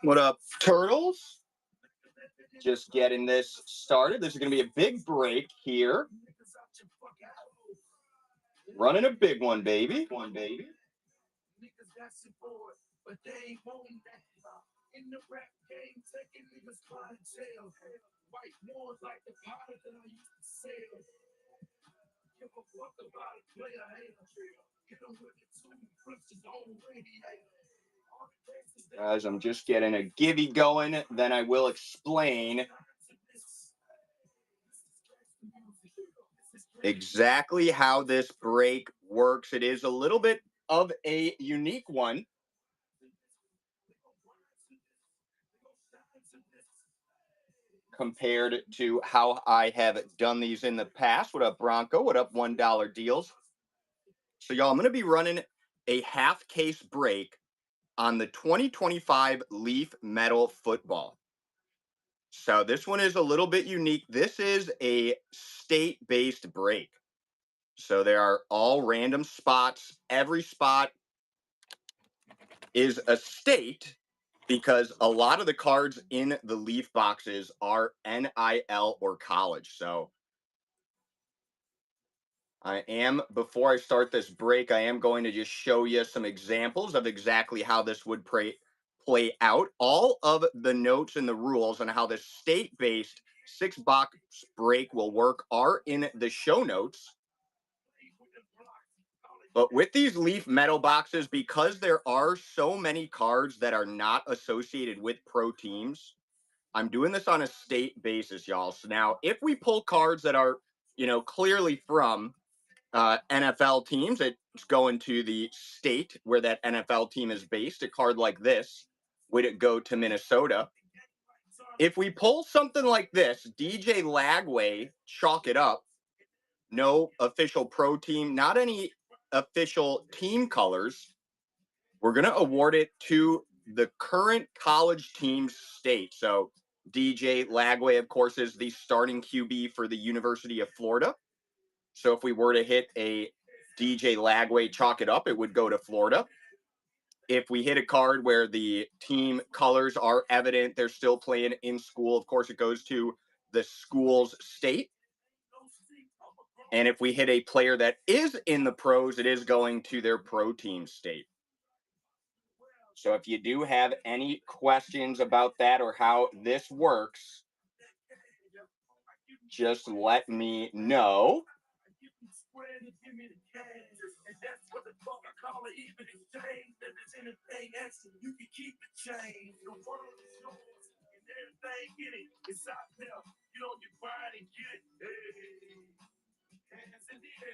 What up, Turtles? Just getting this started. This is going to be a big break here. Running a big one, baby. Guys, I'm just getting a givey going, then I will explain exactly how this break works. It is a little bit of a unique one. Compared to how I have done these in the past. What up, Bronco? What up, $1 deals? So, y'all, I'm going to be running a half case break on the 2025 Leaf Metal Football. So, this one is a little bit unique. This is a state-based break. So, there are all random spots. Every spot is a state because a lot of the cards in the Leaf boxes are NIL or college. So, before I start this break, I am going to just show you some examples of exactly how this would play out. All of the notes and the rules on how this state-based 6-box break will work are in the show notes. But with these Leaf Metal boxes, because there are so many cards that are not associated with pro teams, I'm doing this on a state basis, y'all. So now, if we pull cards that are, clearly from NFL teams, it's going to the state where that NFL team is based. A card like this would it go to Minnesota? If we pull something like this, DJ Lagway, chalk it up. No official pro team, not any official team colors. We're going to award it to the current college team's state. So DJ Lagway, of course, is the starting QB for the University of Florida. So if we were to hit a DJ Lagway, chalk it up, it would go to Florida. If we hit a card where the team colors are evident, they're still playing in school, of course, it goes to the school's state. And if we hit a player that is in the pros, it is going to their pro team state. So if you do have any questions about that or how this works, just let me know.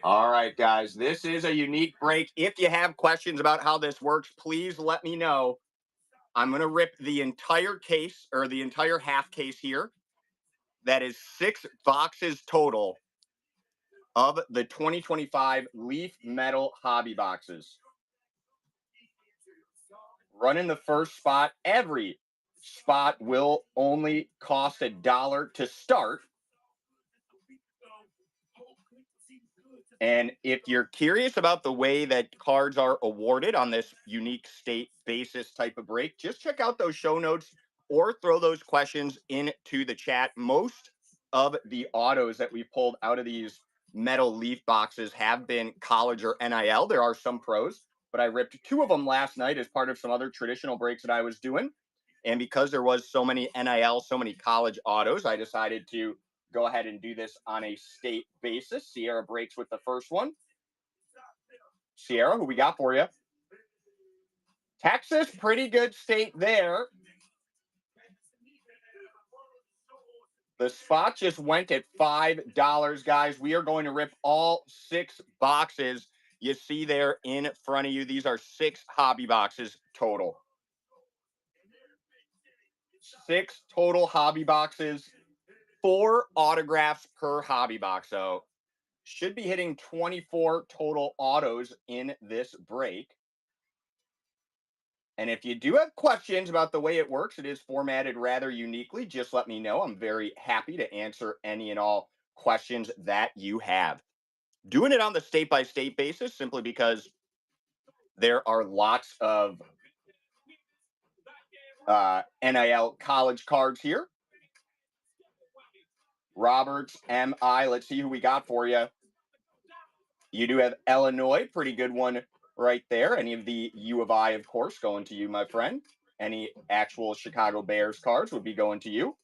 All right, guys, this is a unique break. If you have questions about how this works, please let me know. I'm going to rip the entire case or the entire half case here. That is 6 boxes total of the 2025 Leaf Metal Hobby Boxes. Running the first spot, every spot will only cost $1 to start. And if you're curious about the way that cards are awarded on this unique state basis type of break, just check out those show notes or throw those questions into the chat. Most of the autos that we pulled out of these metal Leaf boxes have been college or NIL. There are some pros, but I ripped 2 of them last night as part of some other traditional breaks that I was doing. And because there was so many NIL, so many college autos, I decided to go ahead and do this on a state basis. Sierra breaks with the first one. Sierra, who we got for you? Texas, pretty good state there. The spot just went at $5, guys. We are going to rip all 6 boxes you see there in front of you. These are 6 hobby boxes total. 6 total hobby boxes, 4 autographs per hobby box. So should be hitting 24 total autos in this break. And if you do have questions about the way it works, it is formatted rather uniquely. Just let me know. I'm very happy to answer any and all questions that you have. Doing it on the state-by-state basis simply because There are lots of NIL college cards here. Roberts, MI. Let's see who we got for you. You do have Illinois, pretty good one right there. Any of the U of I, of course, going to you, my friend. Any actual Chicago Bears cards would be going to you.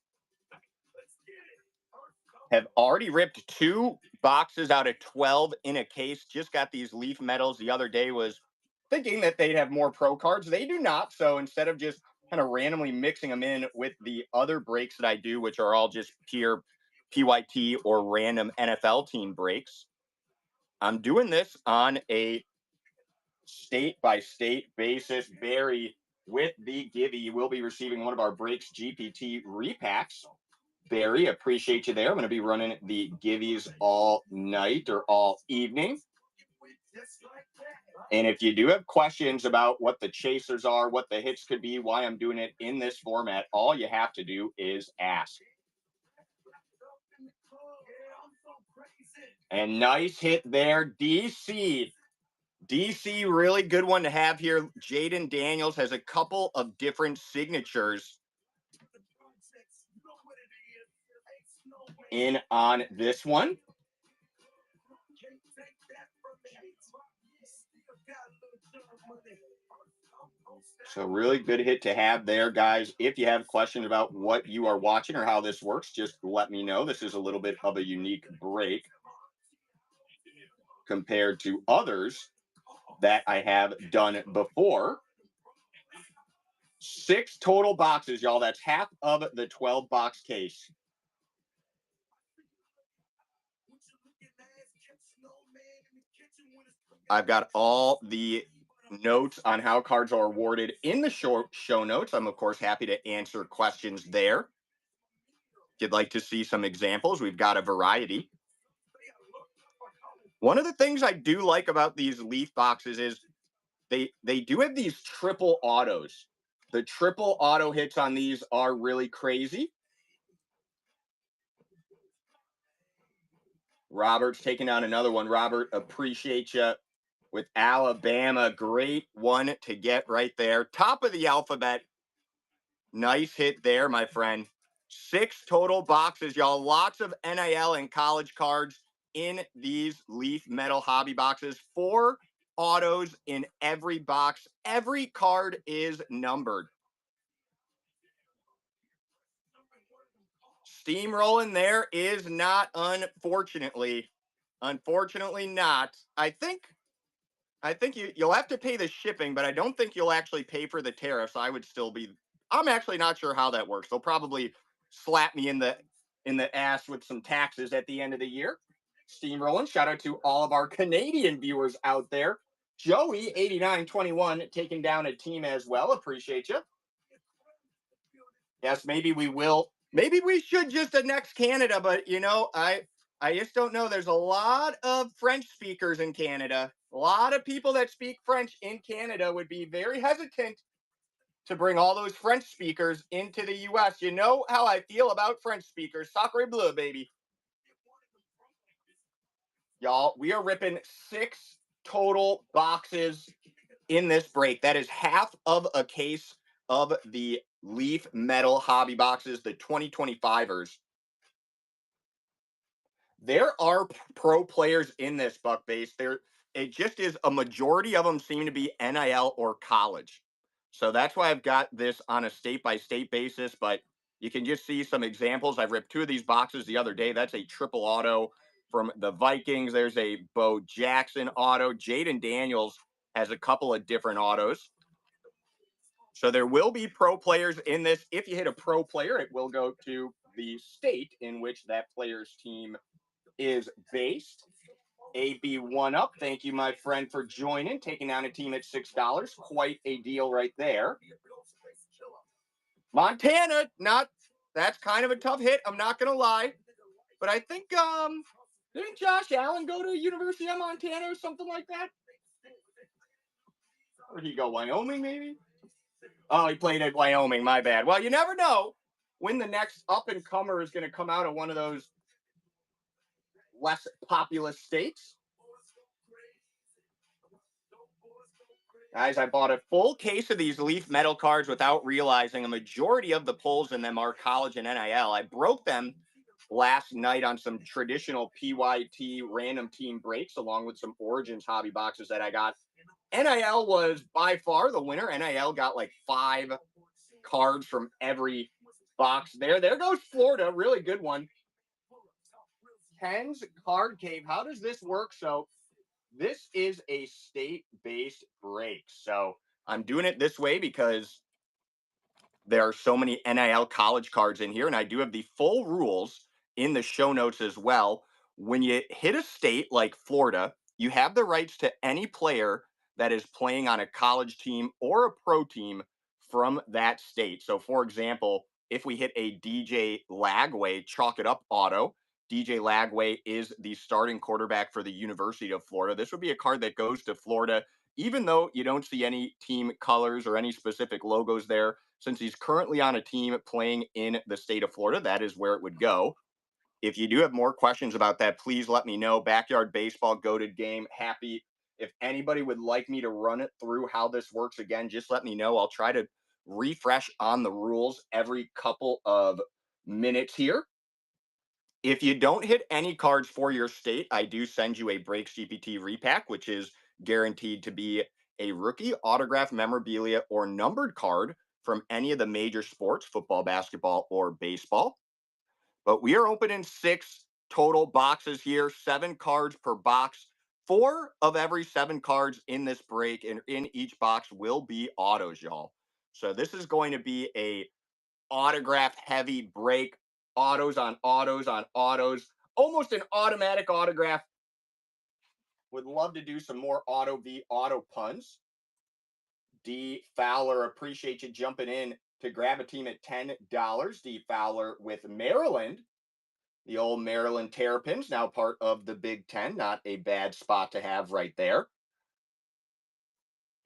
Have already ripped 2 boxes out of 12 in a case. Just got these Leaf medals the other day. Was thinking that they'd have more pro cards. They do not. So instead of just kind of randomly mixing them in with the other breaks that I do, which are all just pure PYT or random NFL team breaks, I'm doing this on a state by state basis. Barry with the Givey, you will be receiving one of our breaks GPT repacks. Barry, appreciate you there. I'm going to be running the Giveys all night or all evening. And if you do have questions about what the chasers are, what the hits could be, why I'm doing it in this format, all you have to do is ask. And nice hit there, DC. DC, really good one to have here. Jaden Daniels has a couple of different signatures in on this one. So really good hit to have there, guys. If you have questions about what you are watching or how this works, just let me know. This is a little bit of a unique break compared to others that I have done before. 6 total boxes, y'all. That's half of the 12 box case. I've got all the notes on how cards are awarded in the show notes. I'm, of course, happy to answer questions there. If you'd like to see some examples, we've got a variety. One of the things I do like about these Leaf boxes is they do have these triple autos. The triple auto hits on these are really crazy. Robert's taking on another one. Robert, appreciate you with Alabama. Great one to get right there. Top of the alphabet. Nice hit there, my friend. 6 total boxes, y'all. Lots of NIL and college cards in these Leaf metal hobby boxes. 4 autos in every box. Every card is numbered. Steamrolling there is not, unfortunately. Unfortunately not. I think you'll have to pay the shipping, but I don't think you'll actually pay for the tariffs. I'm actually not sure how that works. They'll probably slap me in the ass with some taxes at the end of the year. Steamrolling. Shout out to all of our Canadian viewers out there. Joey 8921 taking down a team as well. Appreciate you. Yes, maybe we will. Maybe we should just annex Canada, but I just don't know. There's a lot of French speakers in Canada. A lot of people that speak French in Canada would be very hesitant to bring all those French speakers into the U.S. You know how I feel about French speakers. Sacre bleu, baby. Y'all, we are ripping 6 total boxes in this break. That is half of a case of the Leaf metal hobby boxes, the 2025ers. There are pro players in this, Buck base. It just is a majority of them seem to be NIL or college. So that's why I've got this on a state by state basis, but you can just see some examples. I ripped 2 of these boxes the other day. That's a triple auto from the Vikings. There's a Bo Jackson auto. Jaden Daniels has a couple of different autos. So there will be pro players in this. If you hit a pro player, it will go to the state in which that player's team is based. AB1 up. Thank you, my friend, for joining. Taking down a team at $6. Quite a deal right there. Montana, that's kind of a tough hit. I'm not gonna lie. But I think didn't Josh Allen go to University of Montana or something like that? Or did he go Wyoming, maybe? Oh, he played at Wyoming. My bad. Well, you never know when the next up and comer is going to come out of one of those less populous states. Guys, I bought a full case of these Leaf metal cards without realizing a majority of the pulls in them are college and NIL. I broke them last night on some traditional PYT random team breaks, along with some Origins hobby boxes that I got. NIL was by far the winner. NIL got like 5 cards from every box there. There goes Florida. Really good one. Ken's Card Cave. How does this work? So this is a state-based break. So I'm doing it this way because there are so many NIL college cards in here, and I do have the full rules in the show notes as well. When you hit a state like Florida, you have the rights to any player that is playing on a college team or a pro team from that state. So, for example, if we hit a DJ Lagway, chalk it up auto. DJ Lagway is the starting quarterback for the University of Florida. This would be a card that goes to Florida, even though you don't see any team colors or any specific logos there. Since he's currently on a team playing in the state of Florida, that is where it would go. If you do have more questions about that, please let me know. Backyard Baseball, goated game. Happy. If anybody would like me to run it through how this works again, just let me know. I'll try to refresh on the rules every couple of minutes here. If you don't hit any cards for your state, I do send you a Breaks GPT repack, which is guaranteed to be a rookie autograph memorabilia or numbered card from any of the major sports, football, basketball, or baseball. But we are opening 6 total boxes here, 7 cards per box. 4 of every 7 cards in this break and in each box will be autos, y'all. So this is going to be a autograph heavy break, autos on autos on autos, almost an automatic autograph. Would love to do some more auto v auto puns. D Fowler, appreciate you jumping in to grab a team at $10. D Fowler with Maryland, the old Maryland Terrapins, now part of the Big Ten. Not a bad spot to have right there.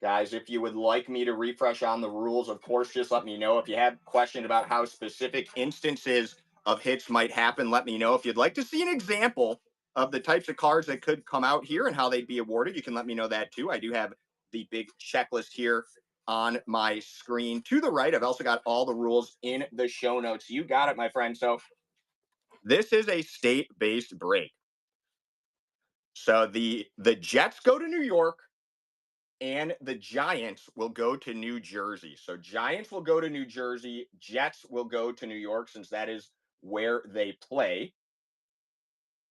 Guys, if you would like me to refresh on the rules, of course, just let me know. If you have questions about how specific instances of hits might happen, let me know. If you'd like to see an example of the types of cards that could come out here and how they'd be awarded, you can let me know that too. I do have the big checklist here on my screen to the right. I've also got all the rules in the show notes. You got it, my friend. So this is a state-based break. So the Jets go to New York, and the Giants will go to New Jersey. So Giants will go to New Jersey, Jets will go to New York since that is where they play.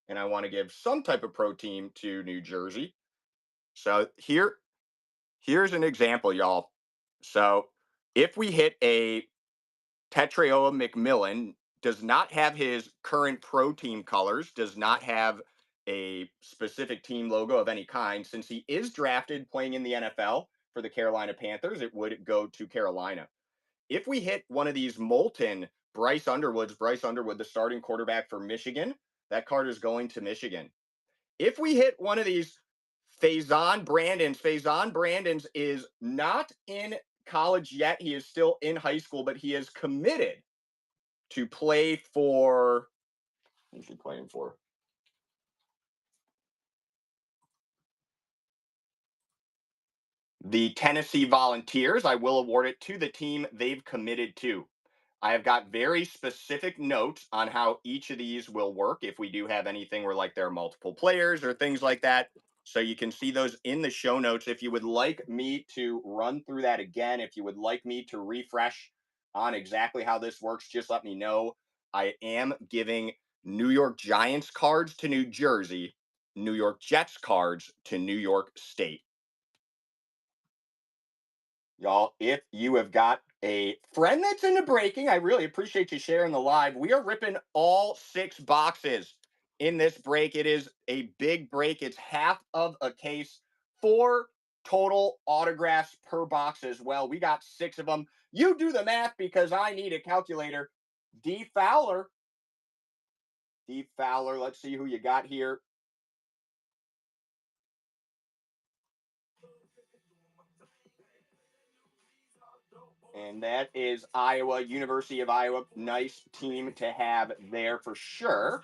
And I want to give some type of pro team to New Jersey. So here's an example, y'all. So if we hit a Tetraoa McMillan, does not have his current pro team colors, does not have a specific team logo of any kind. Since he is drafted playing in the NFL for the Carolina Panthers, it would go to Carolina. If we hit one of these molten Bryce Underwood, the starting quarterback for Michigan, that card is going to Michigan. If we hit one of these Faison Brandon's is not in college yet. He is still in high school, but he is committed to play for. Who's he playing for? The Tennessee Volunteers. I will award it to the team they've committed to. I have got very specific notes on how each of these will work if we do have anything where like there are multiple players or things like that. So you can see those in the show notes. If you would like me to run through that again, if you would like me to refresh on exactly how this works, just let me know. I am giving New York Giants cards to New Jersey, New York Jets cards to New York State. Y'all, if you have got a friend that's into breaking, I really appreciate you sharing the live. We are ripping all 6 boxes in this break. It is a big break. It's half of a case, 4 total autographs per box as well. We got 6 of them. You do the math because I need a calculator. D Fowler. D Fowler. Let's see who you got here. And that is Iowa, University of Iowa. Nice team to have there for sure.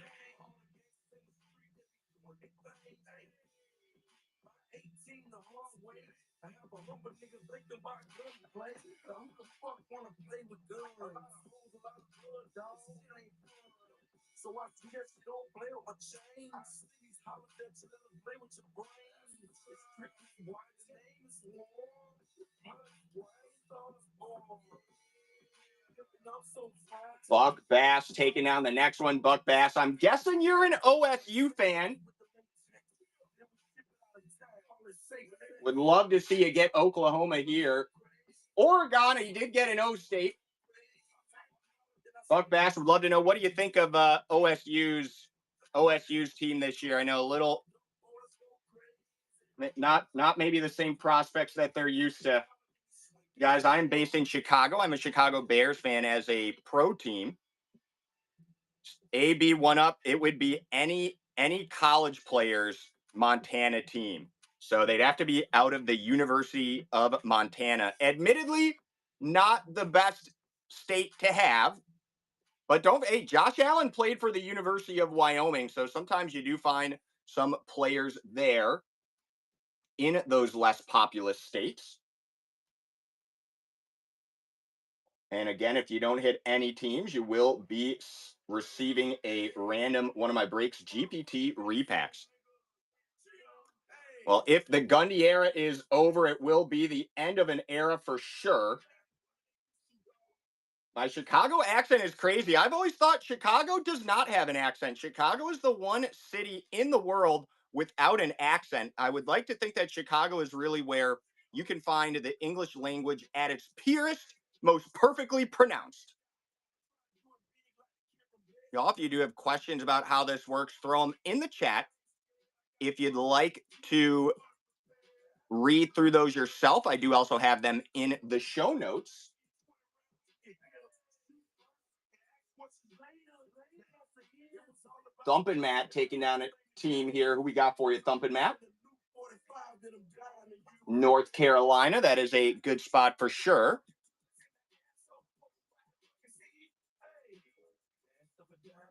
Buck Bass taking down the next one. Buck Bass, I'm guessing you're an OSU fan. Would love to see you get Oklahoma here. Oregon, he did get an O State. Buck Bass would love to know, what do you think of OSU's team this year? I know a little, not maybe the same prospects that they're used to. Guys, I'm based in Chicago. I'm a Chicago Bears fan as a pro team. AB one up, it would be any college player's Montana team. So they'd have to be out of the University of Montana. Admittedly, not the best state to have, but hey, Josh Allen played for the University of Wyoming, so sometimes you do find some players there in those less populous states. And again, if you don't hit any teams, you will be receiving a random one of my breaks GPT repacks. Well, if the Gundy era is over, it will be the end of an era for sure. My Chicago accent is crazy. I've always thought Chicago does not have an accent. Chicago is the one city in the world without an accent. I would like to think that Chicago is really where you can find the English language at its purest, most perfectly pronounced. Y'all, if you do have questions about how this works, throw them in the chat. If you'd like to read through those yourself, I do also have them in the show notes. Thumpin' Matt taking down a team here. Who we got for you, Thumpin' Matt? North Carolina. That is a good spot for sure.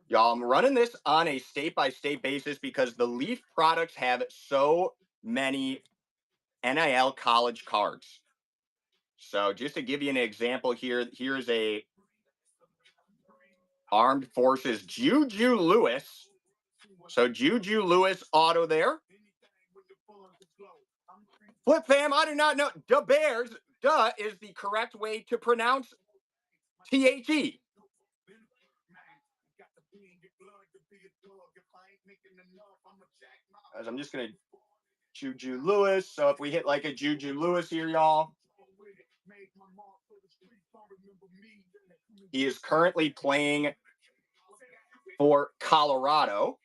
Y'all, I'm running this on a state-by-state basis because the Leaf products have so many NIL college cards. So just to give you an example here, here's a Armed Forces Juju Lewis. So Juju Lewis auto there. Flip fam, I do not know. The Bears, duh, is the correct way to pronounce THE. As I'm just going to Juju Lewis. So if we hit like a Juju Lewis here, y'all. He is currently playing for Colorado.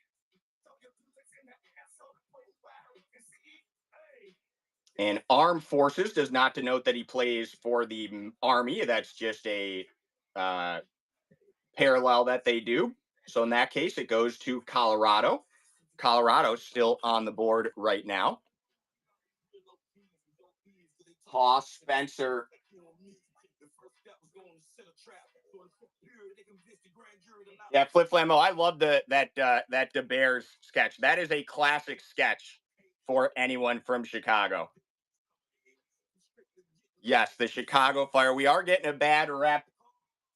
And Armed Forces does not denote that he plays for the Army. That's just a parallel that they do. So in that case, it goes to Colorado. Colorado still on the board right now. Haas, Spencer. Yeah, Flip Flammo, I love that the Bears sketch. That is a classic sketch for anyone from Chicago. Yes, the Chicago Fire. We are getting a bad rep.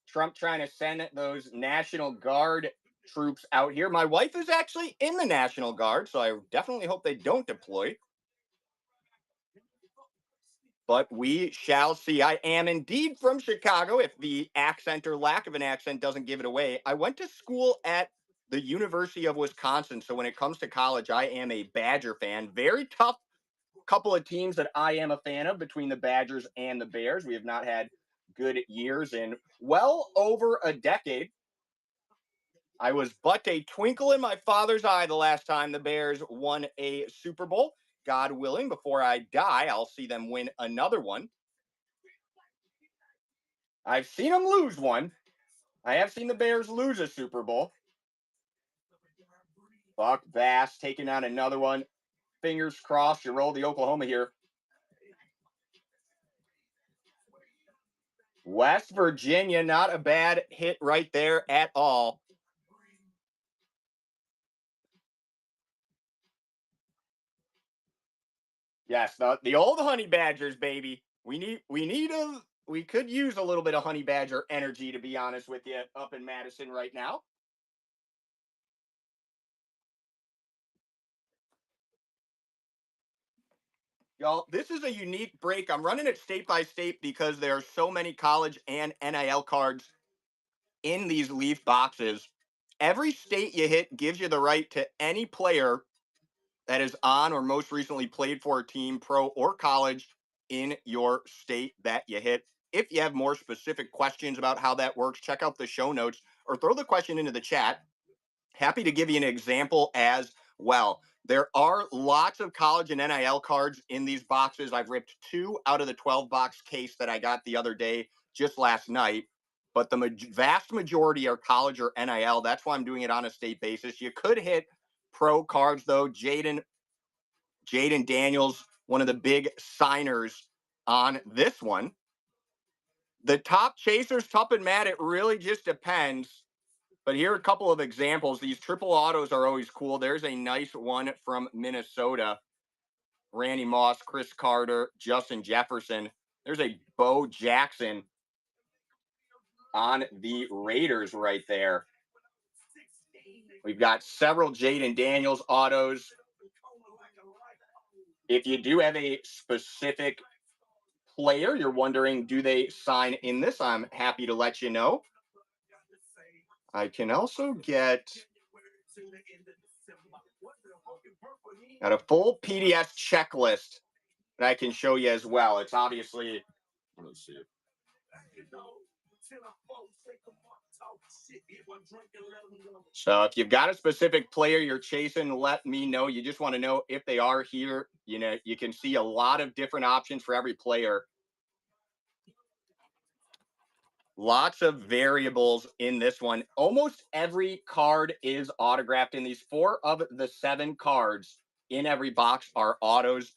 Trump trying to send those National Guard troops out here. My wife is actually in the National Guard, so I definitely hope they don't deploy. But we shall see. I am indeed from Chicago, if the accent or lack of an accent doesn't give it away. I went to school at the University of Wisconsin, so when it comes to college, I am a Badger fan. Very tough couple of teams that I am a fan of between the Badgers and the Bears. We have not had good years in well over a decade. I was but a twinkle in my father's eye the last time the Bears won a Super Bowl. God willing, before I die, I'll see them win another one. I've seen them lose one. I have seen the Bears lose a Super Bowl. Buck Bass taking on another one. Fingers crossed, you roll the Oklahoma here. West Virginia, not a bad hit right there at all. Yes, the old honey badgers, baby. We could use a little bit of honey badger energy, to be honest with you, up in Madison right now. Y'all, this is a unique break. I'm running it state by state because there are so many college and NIL cards in these Leaf boxes. Every state you hit gives you the right to any player that is on or most recently played for a team, pro or college, in your state that you hit. If you have more specific questions about how that works, check out the show notes or throw the question into the chat. Happy to give you an example as well. There are lots of college and NIL cards in these boxes. I've ripped 2 out of the 12 box case that I got the other day, just last night. But the vast majority are college or NIL. That's why I'm doing it on a state basis. You could hit pro cards, though. Jaden Daniels, one of the big signers on this one. The top chasers, Tup and Matt, it really just depends. But here are a couple of examples. These triple autos are always cool. There's a nice one from Minnesota. Randy Moss, Chris Carter, Justin Jefferson. There's a Bo Jackson on the Raiders right there. We've got several Jaden Daniels autos. If you do have a specific player you're wondering, do they sign in this? I'm happy to let you know. I can also get a full PDF checklist that I can show you as well. It's obviously, let's see. So if you've got a specific player you're chasing, let me know. You just want to know if they are here. You know, you can see a lot of different options for every player. Lots of variables in this one. Almost every card is autographed in these. 4 of the 7 cards in every box are autos.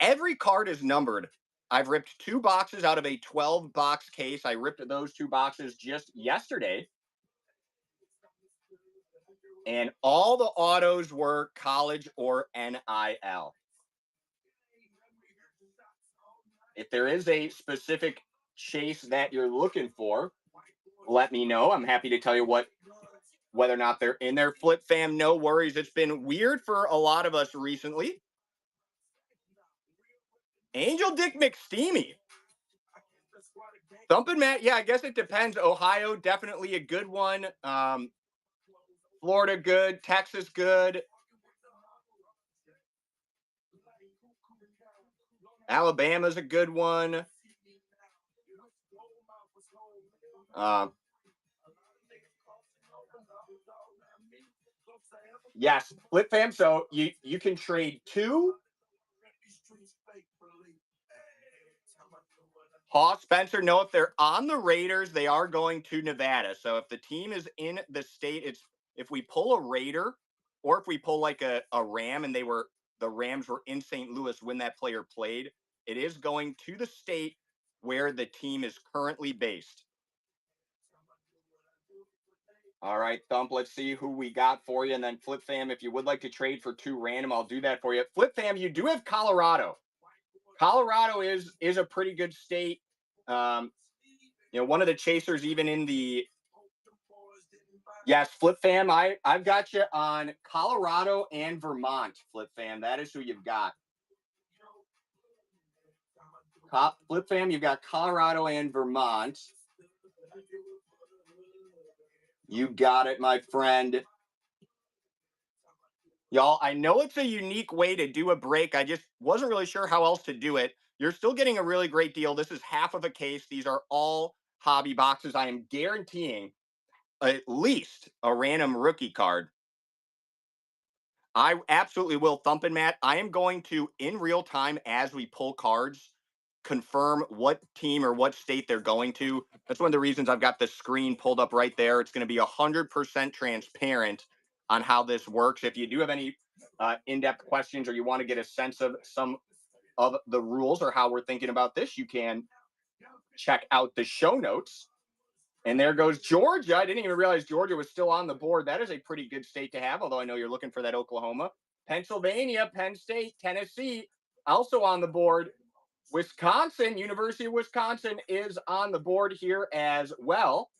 Every card is numbered. I've ripped 2 boxes out of a 12 box case. I ripped those 2 boxes just yesterday. And all the autos were college or NIL. If there is a specific chase that you're looking for, let me know. I'm happy to tell you whether or not they're in there. Flip fam, no worries. It's been weird for a lot of us recently. Angel Dick McSteamy. Thumping Matt, yeah, I guess it depends. Ohio, definitely a good one. Florida, good. Texas, good. Alabama's a good one. Yes, Flip fam. So you can trade 2. Haw Spencer, no, if they're on the Raiders, they are going to Nevada. So if the team is in the state, it's if we pull a Raider or if we pull like a Ram and the Rams were in St. Louis when that player played, it is going to the state where the team is currently based. All right, Thump, let's see who we got for you. And then Flip Fam, if you would like to trade for 2 random, I'll do that for you. Flip Fam, you do have Colorado. Colorado is a pretty good state. One of the chasers, even in the yes, Flip Fam, I've got you on Colorado and Vermont. Flip Fam, that is who you've got. Flip Fam, you've got Colorado and Vermont. You got it, my friend. Y'all, I know it's a unique way to do a break. I just wasn't really sure how else to do it. You're still getting a really great deal. This is half of a case. These are all hobby boxes. I am guaranteeing at least a random rookie card. I absolutely will. Thumpin' Matt, I am going to, in real time as we pull cards, confirm what team or what state they're going to. That's one of the reasons I've got the screen pulled up right there. It's going to be 100% transparent on how this works. If you do have any in-depth questions or you want to get a sense of some of the rules or how we're thinking about this, you can check out the show notes. And there goes Georgia. I didn't even realize Georgia was still on the board. That is a pretty good state to have, although I know you're looking for that Oklahoma. Pennsylvania, Penn State, Tennessee. Also on the board, Wisconsin, University of Wisconsin is on the board here as well.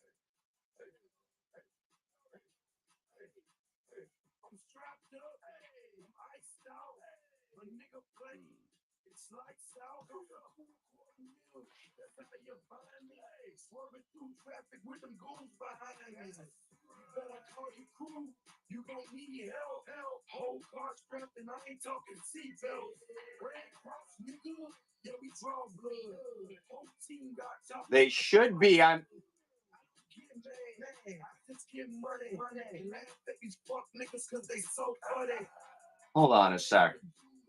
They should be. Hold on a sec.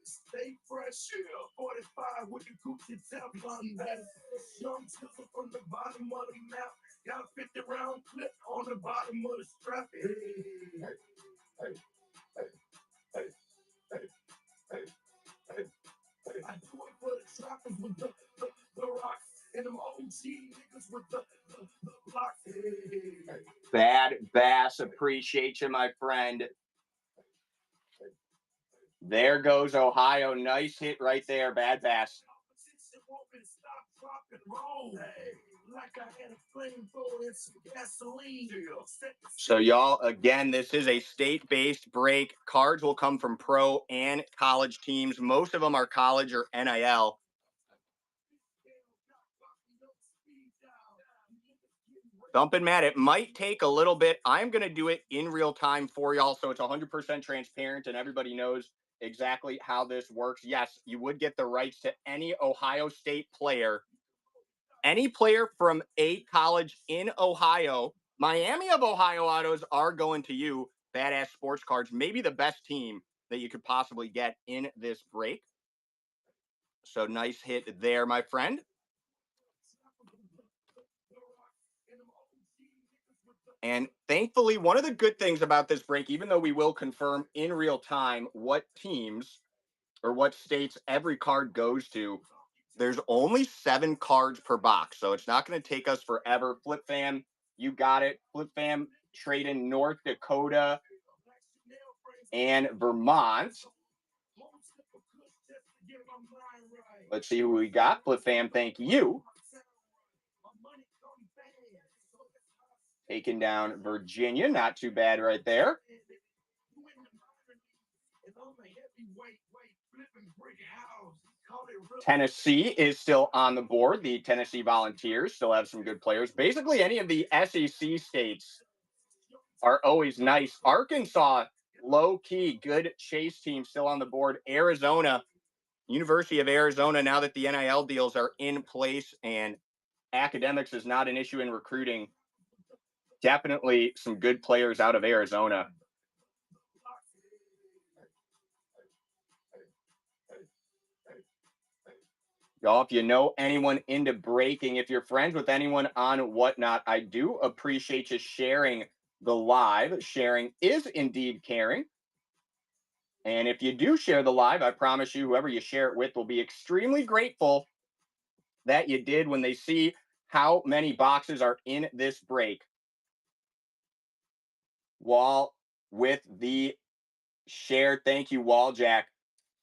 Stay fresh, 45 with the Gucci Teflon vest. Young sister from the bottom of the map. Got a 50 round clip on the bottom of the strap. Hey, hey, hey, hey, hey, hey, hey, hey. I do it for the trappers with the rocks and them OG niggas with the blocks. Hey. Bad Bass, appreciate you, my friend. There goes Ohio. Nice hit right there, Bad Bass. So, y'all, again, this is a state-based break. Cards will come from pro and college teams. Most of them are college or NIL. Thumpin' Matt, it might take a little bit. I'm going to do it in real time for y'all, so it's 100% transparent and everybody knows exactly how this works. Yes, you would get the rights to any Ohio State player. Any player from a college in Ohio. Miami of Ohio autos are going to you. Badass Sports Cards, maybe the best team that you could possibly get in this break. So nice hit there, my friend. And thankfully, one of the good things about this break, even though we will confirm in real time what teams or what states every card goes to, there's only 7 cards per box. So it's not going to take us forever. Flip Fam, you got it. Flip Fam trading North Dakota and Vermont. Let's see who we got. Flip Fam, thank you. Taking down Virginia. Not too bad right there. Tennessee is still on the board. The Tennessee Volunteers still have some good players. Basically, any of the SEC states are always nice. Arkansas, low-key, good chase team still on the board. Arizona, University of Arizona, now that the NIL deals are in place and academics is not an issue in recruiting, definitely some good players out of Arizona. Y'all, if you know anyone into breaking, if you're friends with anyone on Whatnot, I do appreciate you sharing the live. Sharing is indeed caring. And if you do share the live, I promise you, whoever you share it with will be extremely grateful that you did when they see how many boxes are in this break. Wall with the share. Thank you, Walljack.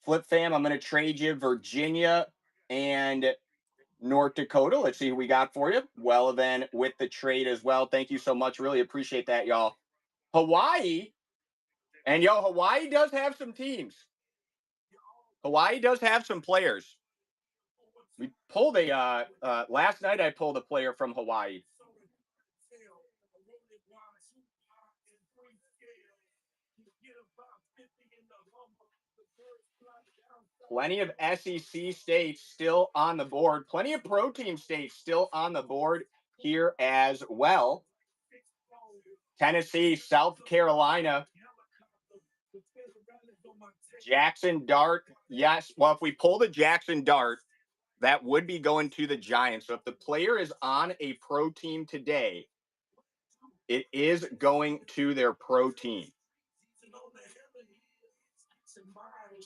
Flip Fam, I'm going to trade you Virginia and North Dakota. Let's see who we got for you. Well, then with the trade as well. Thank you so much. Really appreciate that, y'all. Hawaii. And yo, Hawaii does have some teams. Hawaii does have some players. We pulled a last night I pulled a player from Hawaii. Plenty of SEC states still on the board. Plenty of pro team states still on the board here as well. Tennessee, South Carolina, Jackson Dart. Yes. Well, if we pull the Jackson Dart, that would be going to the Giants. So if the player is on a pro team today, it is going to their pro team.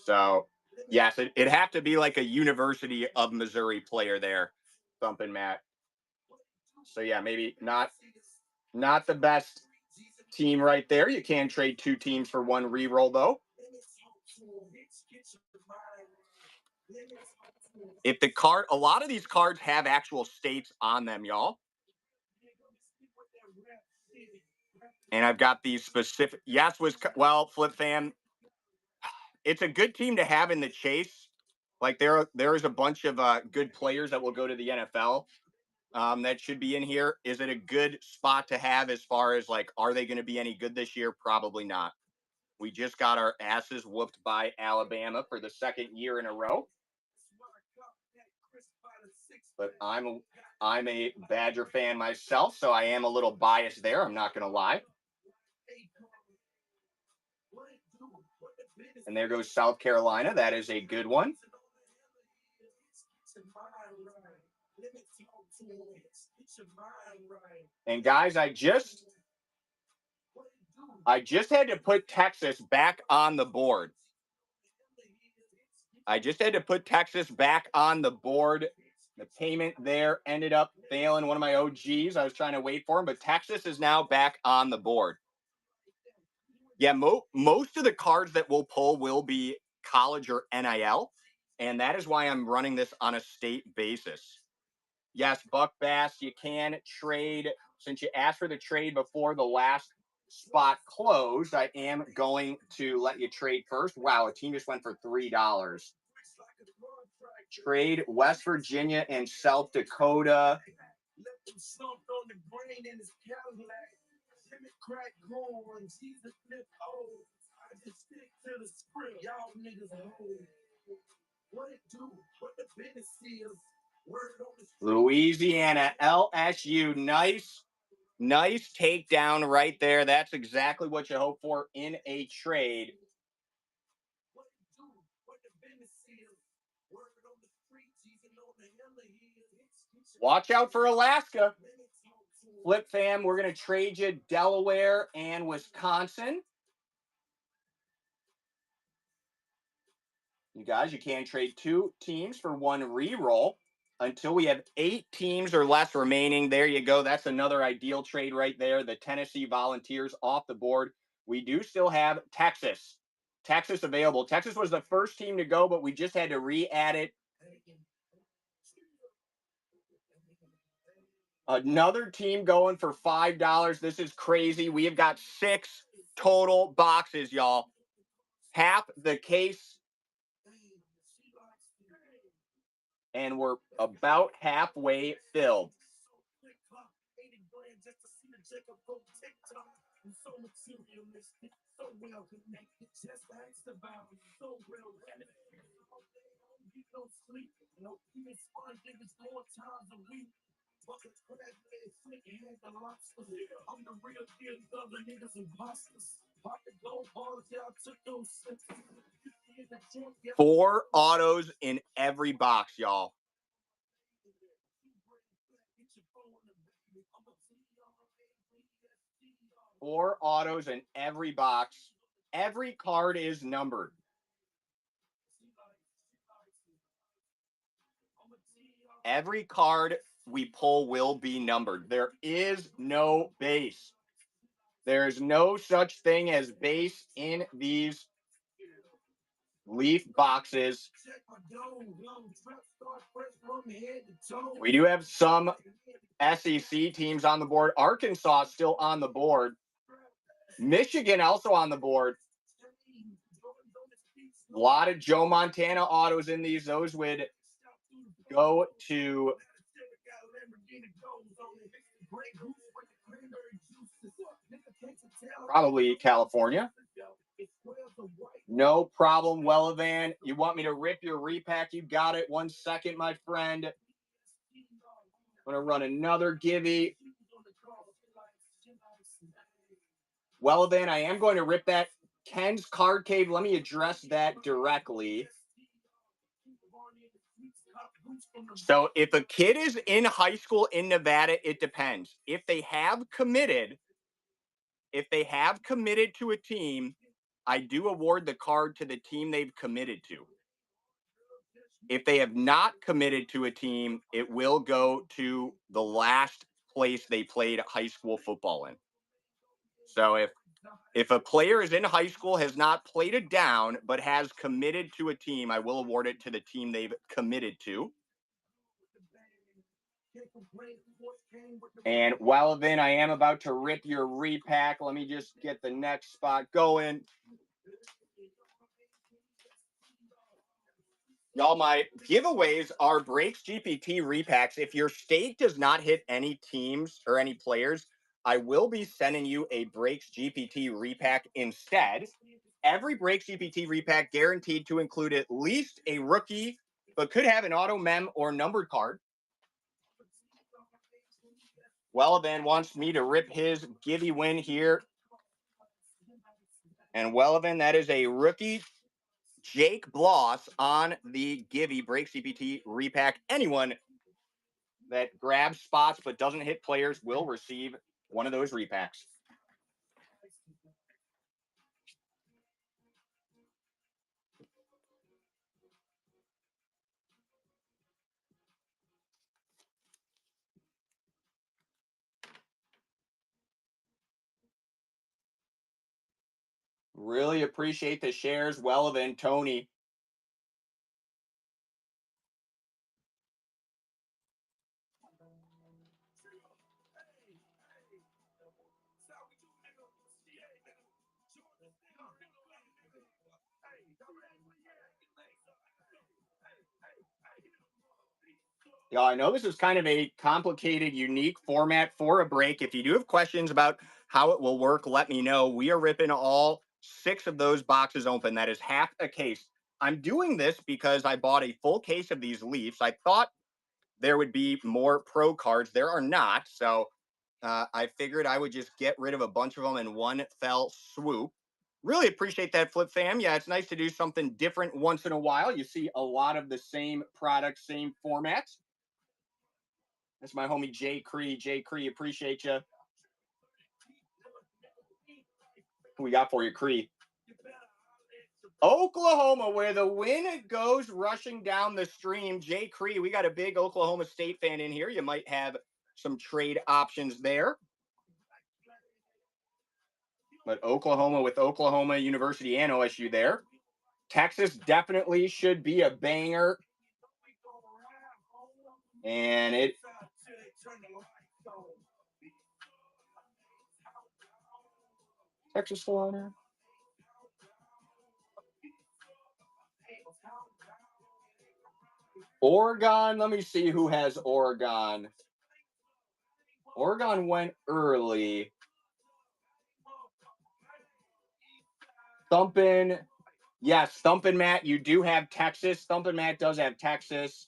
So, yes, it'd have to be like a University of Missouri player there, Thumpin' Matt. So, yeah, maybe not the best team right there. You can trade 2 teams for 1 reroll, though. If the card, a lot of these cards have actual states on them, y'all. And I've got these specific. Yes, well, Flip Fam. It's a good team to have in the chase. Like there is a bunch of good players that will go to the NFL. That should be in here. Is it a good spot to have as far as like, are they going to be any good this year? Probably not. We just got our asses whooped by Alabama for the second year in a row. But I'm a Badger fan myself, so I am a little biased there. I'm not going to lie. And there goes South Carolina. That is a good one. And guys, I just had to put Texas back on the board. The payment there ended up failing one of my OGs. I was trying to wait for him, but Texas is now back on the board. Yeah, most of the cards that we'll pull will be college or NIL, and that is why I'm running this on a state basis. Yes, Buck Bass, you can trade. Since you asked for the trade before the last spot closed, I am going to let you trade first. Wow, a team just went for $3. Trade West Virginia and South Dakota. Louisiana, LSU, nice takedown right there. That's exactly what you hope for in a trade. Watch out for Alaska. Flip Fam, we're going to trade you Delaware and Wisconsin. You guys, you can trade 2 teams for 1 reroll until we have 8 teams or less remaining. There you go. That's another ideal trade right there. The Tennessee Volunteers off the board. We do still have Texas available. Texas was the first team to go, but we just had to re-add it. Another team going for $5. This is crazy. We have got 6 total boxes, y'all. Half the case. And we're about halfway filled. Four autos in every box, y'all. Four autos in every box. Every card is numbered. Every card we pull will be numbered. There is no base. There is no such thing as base in these Leaf boxes. We do have some SEC teams on the board. Arkansas still on the board. Michigan also on the board. A lot of Joe Montana autos in these. Those would go to probably California. No problem, Wellivan. You want me to rip your repack? You got it. 1 second, my friend. I'm going to run another givey. Wellivan, I am going to rip that. Ken's Card Cave, let me address that directly. So if a kid is in high school in Nevada, it depends. If they have committed to a team, I do award the card to the team they've committed to. If they have not committed to a team, it will go to the last place they played high school football in. So if If a player is in high school, has not played it down, but has committed to a team, I will award it to the team they've committed to. And while then I am about to rip your repack, let me just get the next spot going. Y'all, my giveaways are Breaks GPT repacks. If your state does not hit any teams or any players, I will be sending you a Breaks GPT repack instead. Every Breaks GPT repack guaranteed to include at least a rookie, but could have an auto mem or numbered card. Wellivan wants me to rip his givey win here. And Wellivan, that is a rookie Jake Bloss on the Givey Break GPT repack. Anyone that grabs spots but doesn't hit players will receive one of those repacks. Really appreciate the shares, Wellivan, Tony. Yeah, I know this is kind of a complicated, unique format for a break. If you do have questions about how it will work, let me know. We are ripping all 6 of those boxes open. That is half a case. I'm doing this because I bought a full case of these Leafs. I thought there would be more pro cards. There are not. So I figured I would just get rid of a bunch of them in one fell swoop. Really appreciate that, Flip Fam. Yeah, it's nice to do something different once in a while. You see a lot of the same products, same formats. That's my homie Jay Cree. Jay Cree, appreciate you. Who we got for you, Cree? Oklahoma, where the wind goes rushing down the stream. Jay Cree, we got a big Oklahoma State fan in here. You might have some trade options there. But Oklahoma with Oklahoma University and OSU there. Texas definitely should be a banger. And it Texas Florida. Oregon, let me see who has Oregon. Oregon went early. Thumpin'. Yes, Thumpin' Matt, you do have Texas. Thumpin' Matt does have Texas.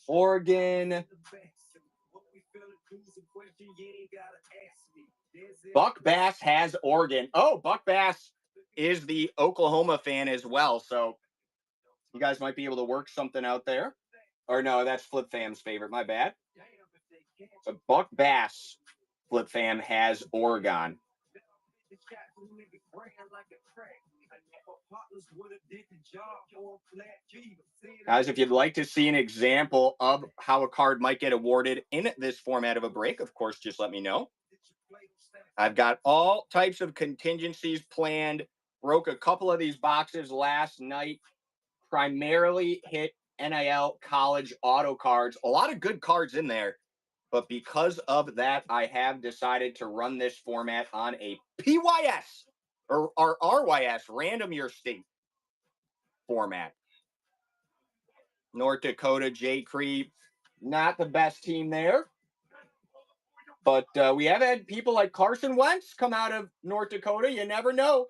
Oregon. Buck Bass has Oregon. Oh, Buck Bass is the Oklahoma fan as well. So you guys might be able to work something out there. Or no, that's Flip Fam's favorite. My bad. But Buck Bass, Flip Fam, has Oregon. Guys, if you'd like to see an example of how a card might get awarded in this format of a break, of course, just let me know. I've got all types of contingencies planned. Broke a couple of these boxes last night. Primarily hit NIL college auto cards. A lot of good cards in there. But because of that, I have decided to run this format on a PYS or RYS, random year state format. North Dakota, J. Cree, not the best team there. But we have had people like Carson Wentz come out of North Dakota. You never know.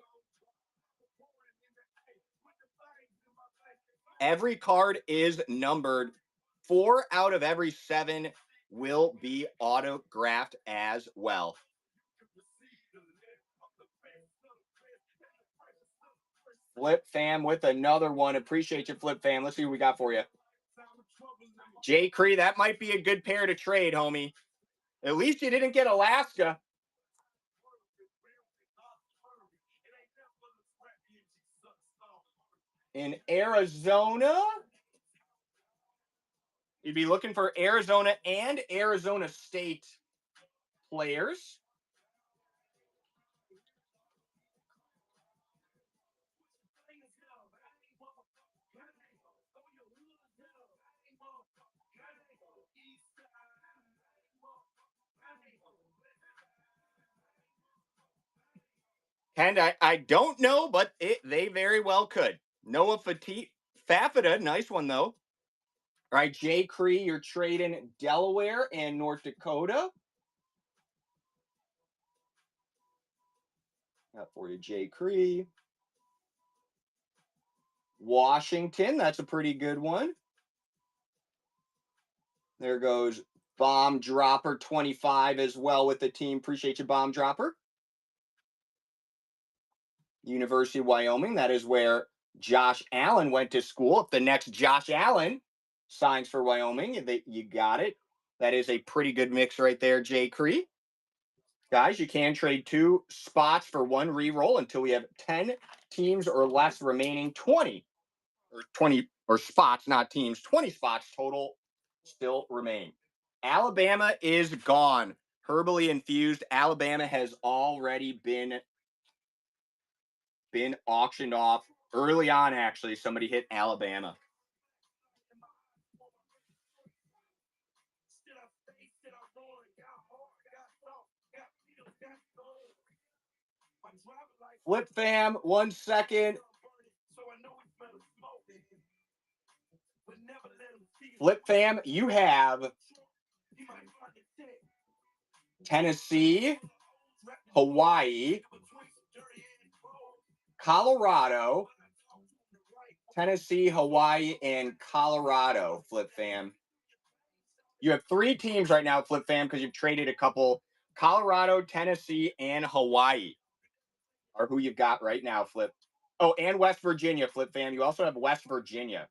Every card is numbered. 4 out of every 7 will be autographed as well. Flip Fam with another one. Appreciate you, Flip Fam. Let's see what we got for you. Jay Cree, that might be a good pair to trade, homie. At least you didn't get Alaska. In Arizona, you'd be looking for Arizona and Arizona State players. And I don't know, but they very well could. Noah Fafita, nice one though. All right, Jay Cree, you're trading Delaware and North Dakota. Got for you, Jay Cree. Washington, that's a pretty good one. There goes Bomb Dropper 25 as well with the team. Appreciate you, Bomb Dropper. University of Wyoming, that is where Josh Allen went to school. If the next Josh Allen signs for Wyoming, you got it. That is a pretty good mix right there, Jay Cree. Guys, you can trade 2 spots for 1 re-roll until we have 10 teams or less remaining. 20 or spots, not teams. 20 spots total still remain. Alabama is gone. Herbally infused. Alabama has already been auctioned off early on. Actually, somebody hit Alabama. Flip fam, 1 second. Flip fam, you have Tennessee, Hawaii, Colorado, Tennessee, Hawaii, and Colorado, Flip fam. You have 3 teams right now, Flip fam, because you've traded a couple. Colorado, Tennessee, and Hawaii are who you've got right now, Flip. Oh, and West Virginia, Flip fam. You also have West Virginia.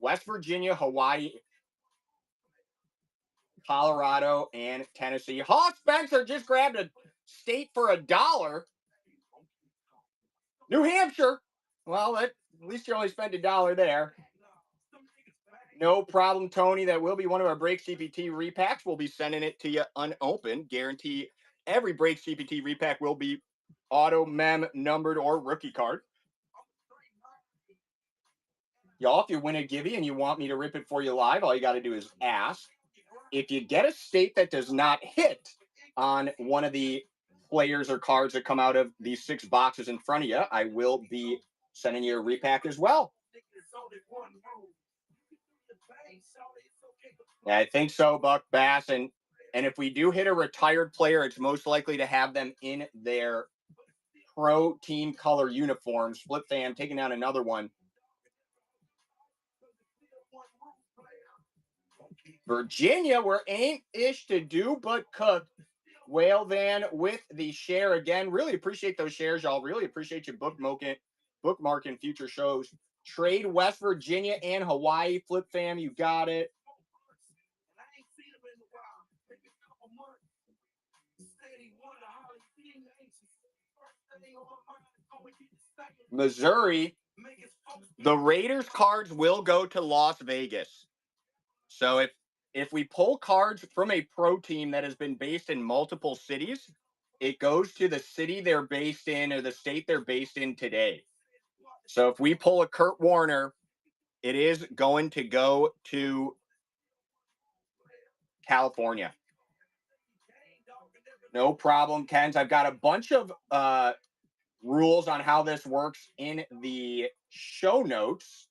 West Virginia, Hawaii, Colorado, and Tennessee. Hawk Spencer just grabbed a state for $1. New Hampshire. Well, at least you only spent $1 there. No problem, Tony. That will be one of our Break CPT repacks. We'll be sending it to you unopened. Guarantee every Break CPT repack will be auto, mem, numbered, or rookie card. Y'all, if you win a Gibby and you want me to rip it for you live, all you got to do is ask. If you get a state that does not hit on one of the players or cards that come out of these 6 boxes in front of you, I will be sending you a repack as well. Yeah, I think so, Buck Bass. And if we do hit a retired player, it's most likely to have them in their pro team color uniforms. Flip fam taking down another one. Virginia, we're ain't ish to do but cook. Whale Van with the share again. Really appreciate those shares, y'all. Really appreciate you bookmarking future shows. Trade West Virginia and Hawaii. Flip fam, you got it. Missouri, the Raiders cards will go to Las Vegas. So if we pull cards from a pro team that has been based in multiple cities, it goes to the city they're based in or the state they're based in today. So if we pull a Kurt Warner, it is going to go to California. No problem, Kens. I've got a bunch of rules on how this works in the show notes.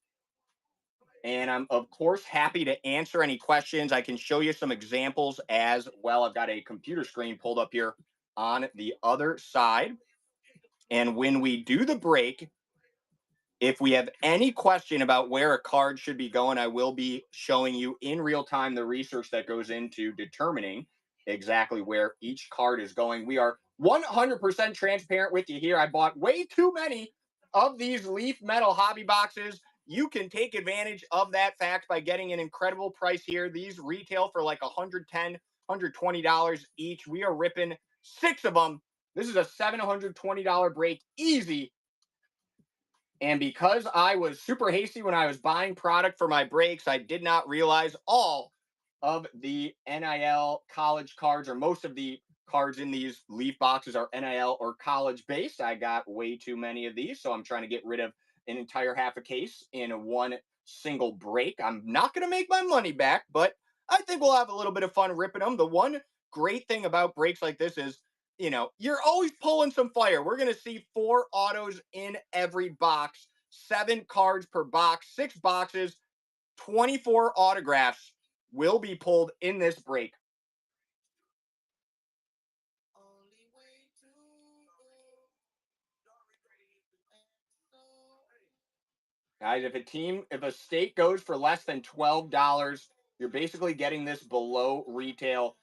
And I'm, of course, happy to answer any questions. I can show you some examples as well. I've got a computer screen pulled up here on the other side. And when we do the break, if we have any question about where a card should be going, I will be showing you in real time the research that goes into determining exactly where each card is going. We are 100% transparent with you here. I bought way too many of these Leaf Metal hobby boxes. You can take advantage of that fact by getting an incredible price here. These retail for like $110, $120 each. We are ripping 6 of them. This is a $720 break, easy. And because I was super hasty when I was buying product for my breaks, I did not realize all of the NIL college cards, or most of the cards in these Leaf boxes are NIL or college based. I got way too many of these, so I'm trying to get rid of an entire half a case in one single break. I'm not going to make my money back, but I think we'll have a little bit of fun ripping them. The one great thing about breaks like this is you're always pulling some fire. We're going to see 4 autos in every box, 7 cards per box, 6 boxes, 24 autographs will be pulled in this break. Guys, if a state goes for less than $12, you're basically getting this below retail.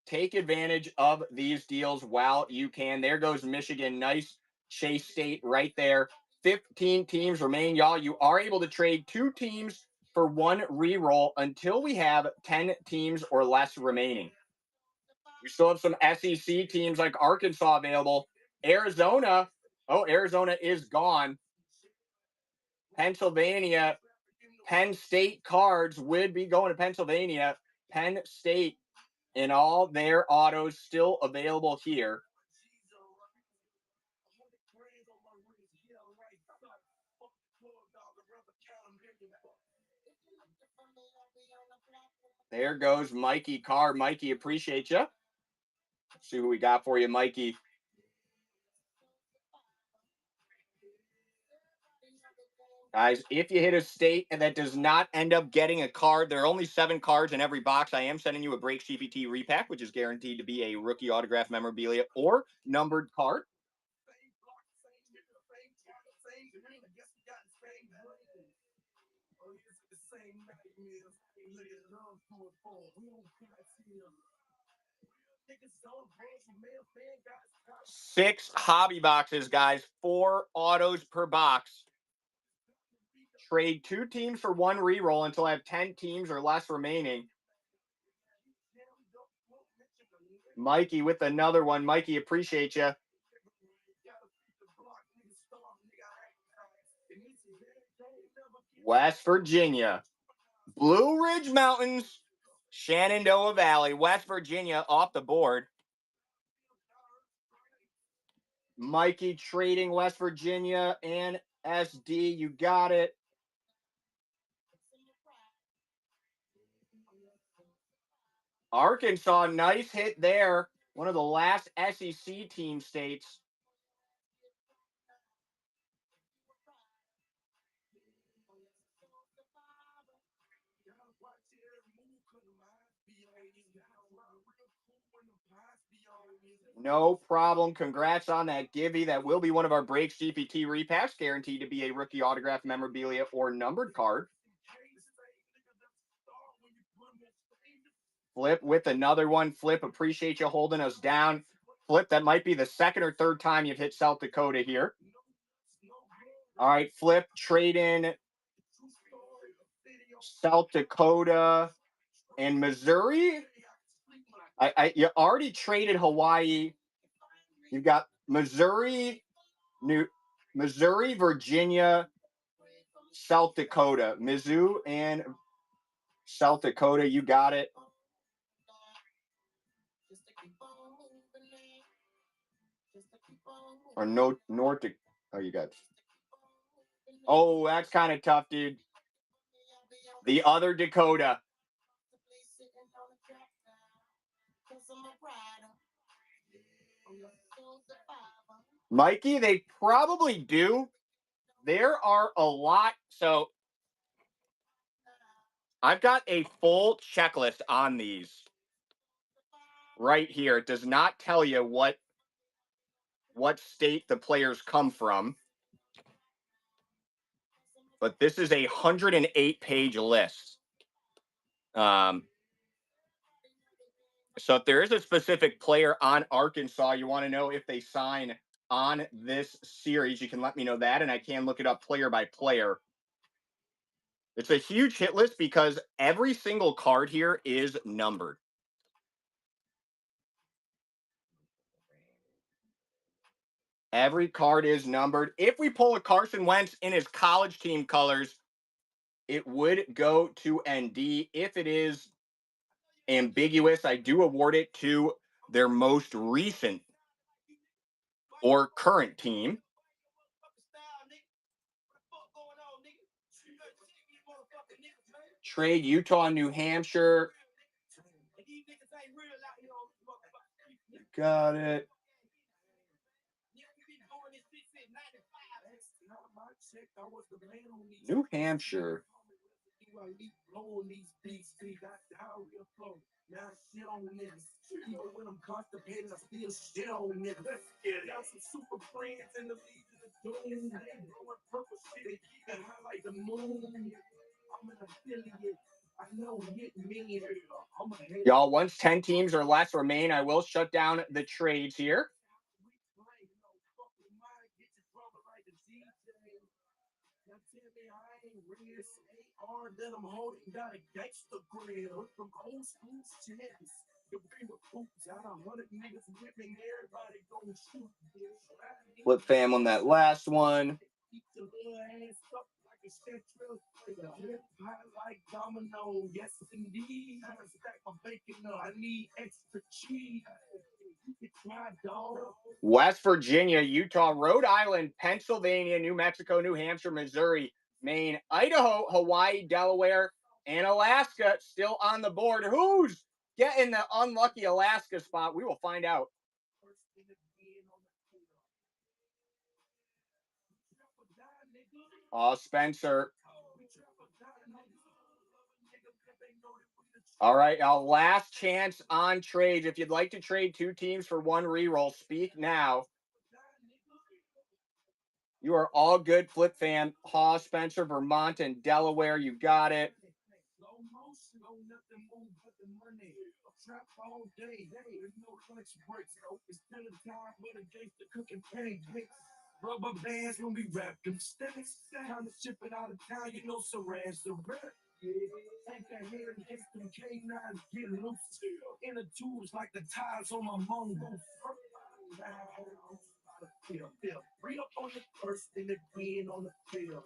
Take advantage of these deals while you can. There goes Michigan. Nice Chase State right there. 15 teams remain, y'all. You are able to trade 2 teams for 1 reroll until we have 10 teams or less remaining. We still have some SEC teams like Arkansas available. Arizona. Oh, Arizona is gone. Pennsylvania. Penn State cards would be going to Pennsylvania. Penn State and all their autos still available here. There goes Mikey Carr. Mikey, appreciate you. See who we got for you, Mikey. Guys, if you hit a state and that does not end up getting a card, there are only 7 cards in every box. I am sending you a Breaks GPT repack, which is guaranteed to be a rookie autograph memorabilia or numbered card. Six hobby boxes, guys. 4 autos per box. Trade 2 teams for 1 reroll until I have 10 teams or less remaining. Mikey with another one. Mikey, appreciate you. West Virginia. Blue Ridge Mountains. Shenandoah Valley. West Virginia off the board. Mikey trading West Virginia and SD. You got it. Arkansas, nice hit there. One of the last SEC team states. No problem. Congrats on that Gibby. That will be one of our Breaks GPT repacks, guaranteed to be a rookie autograph memorabilia or numbered card. Flip with another one. Flip, appreciate you holding us down. Flip, that might be the 2nd or 3rd time you've hit South Dakota here. All right, Flip, trade in South Dakota and Missouri. You already traded Hawaii. You've got Missouri, Virginia, South Dakota. Mizzou and South Dakota, you got it. Or no, North. Oh, you got. Oh, that's kind of tough, dude. The other Dakota. Mikey, they probably do. There are a lot. So I've got a full checklist on these right here. It does not tell you what state the players come from. But this is a 108-page list. So if there is a specific player on Arkansas, you want to know if they sign on this series, you can let me know that, and I can look it up player by player. It's a huge hit list because every single card here is numbered. Every card is numbered. If we pull a Carson Wentz in his college team colors, it would go to ND. If it is ambiguous, I do award it to their most recent or current team. Trade Utah, New Hampshire. Got it. New Hampshire. Y'all, once 10 teams or less remain, I will shut down the trades here. Flip fam on that last one. West Virginia, Utah, Rhode Island, Pennsylvania, New Mexico, New Hampshire, Missouri, Maine, Idaho, Hawaii, Delaware, and Alaska still on the board. Who's getting the unlucky Alaska spot? We will find out. Spencer. All right, our last chance on trades. If you'd like to trade two teams for one reroll, speak now. You are all good, Flip Fan. Haw, Spencer, Vermont, and Delaware. You got it. Rubber bands when we wrap them stacks. Time to ship it out of town, you know, Saran's the rap. Take that hair and get them K9s, get loose. In the tubes like the ties on my Mongo. Read up on the first and the green on the field.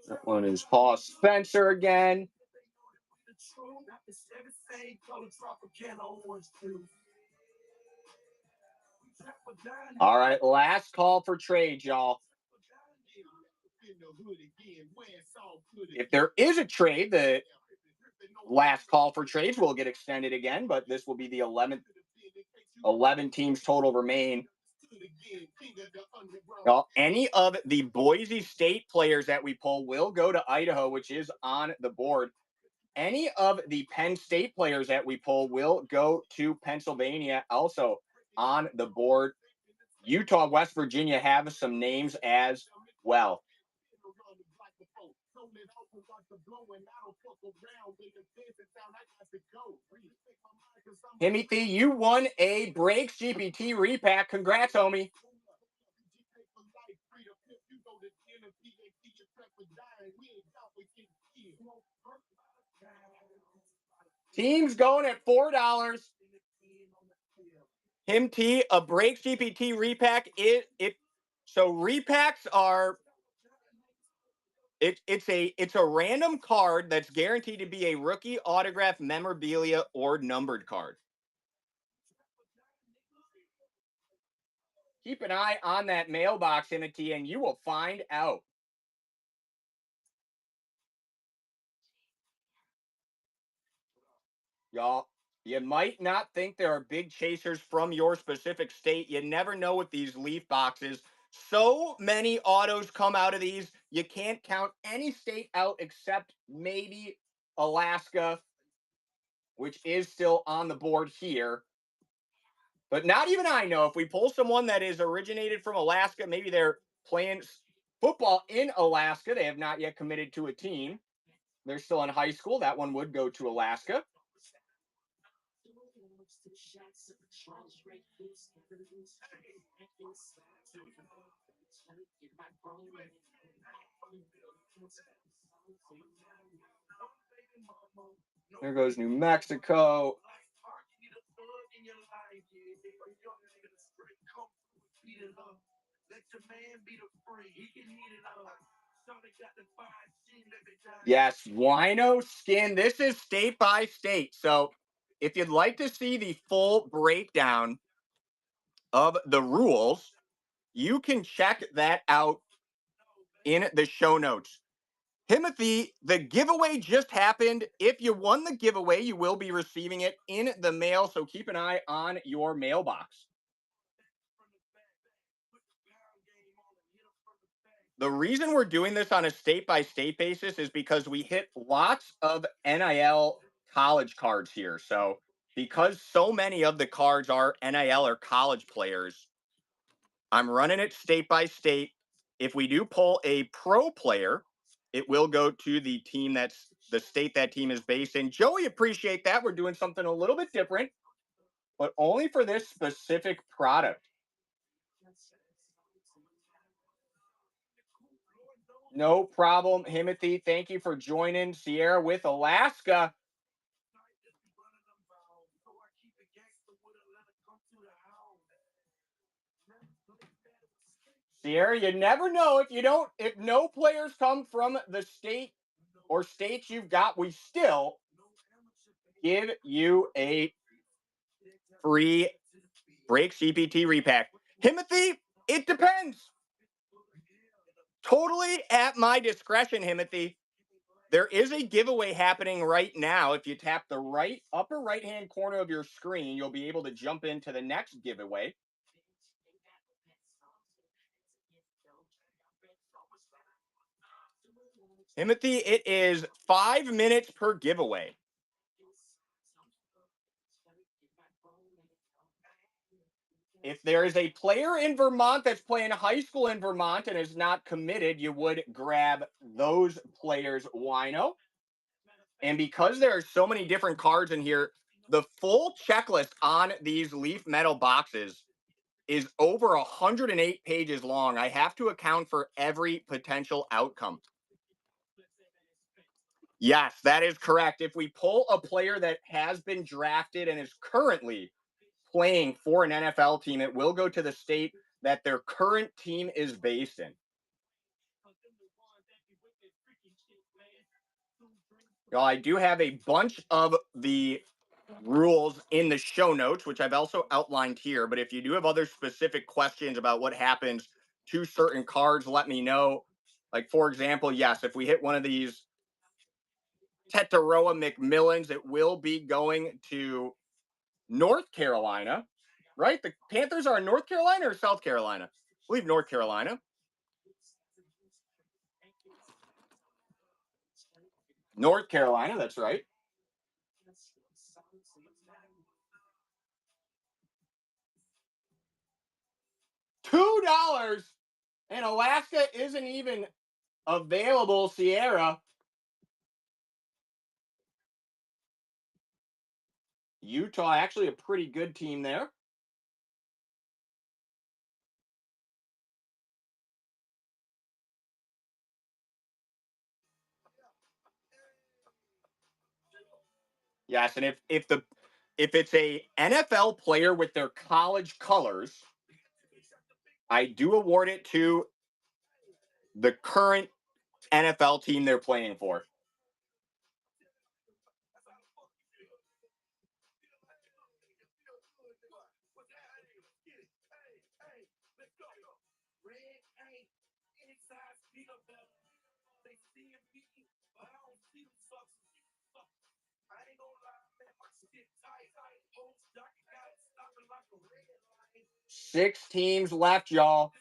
That one is Haw Spencer again. All right, last call for trade, y'all. If there is a trade, the last call for trades will get extended again, but this will be the 11 teams total remain. Now, any of the Boise State players that we pull will go to Idaho, which is on the board. Any of the Penn State players that we pull will go to Pennsylvania, also on the board. Utah, West Virginia have some names as well. Timothy, you won a Breaks GPT repack. Congrats, homie. Teams going at $4. Him T, a Breaks GPT repack. So repacks are it's a random card that's guaranteed to be a rookie autograph, memorabilia, or numbered card. Keep an eye on that mailbox, Timothy, and you will find out. Y'all, you might not think there are big chasers from your specific state. You never know with these leaf boxes. So many autos come out of these. You can't count any state out except maybe Alaska, which is still on the board here. But not even I know. If we pull someone that is originated from Alaska, maybe they're playing football in Alaska. They have not yet committed to a team. They're still in high school. That one would go to Alaska. There goes New Mexico. Yes, Wino Skin. This is state by state. So if you'd like to see the full breakdown of the rules, you can check that out in the show notes. Timothy, the giveaway just happened. If you won the giveaway, you will be receiving it in the mail. So keep an eye on your mailbox. The reason we're doing this on a state by state basis is because we hit lots of NIL college cards here. So, because so many of the cards are NIL or college players, I'm running it state by state. If we do pull a pro player, it will go to the team that's the state that team is based in. Joey, appreciate that. We're doing something a little bit different, but only for this specific product. No problem, Himothy. Thank you for joining Sierra with Alaska. Sierra, you never know if no players come from the state or states you've got, we still give you a free Break CPT repack. Himothy, it depends. Totally at my discretion, Himothy. There is a giveaway happening right now. If you tap the right upper right hand corner of your screen, you'll be able to jump into the next giveaway. Timothy, it is 5 minutes per giveaway. If there is a player in Vermont that's playing high school in Vermont and is not committed, you would grab those players, Wino. And because there are so many different cards in here, the full checklist on these Leaf Metal boxes is over 108 pages long. I have to account for every potential outcome. Yes, that is correct. If we pull a player that has been drafted and is currently playing for an NFL team, it will go to the state that their current team is based in. Well, I do have a bunch of the rules in the show notes, which I've also outlined here. But if you do have other specific questions about what happens to certain cards, let me know. Like, for example, yes, if we hit one of these Tetaroa McMillans, it will be going to North Carolina, right? The Panthers are in North Carolina or South Carolina? I believe North Carolina. North Carolina, that's right. $2 and Alaska isn't even available, Sierra. Utah, actually a pretty good team there. Yes, and if it's a NFL player with their college colors, I do award it to the current NFL team they're playing for. Six teams left, y'all.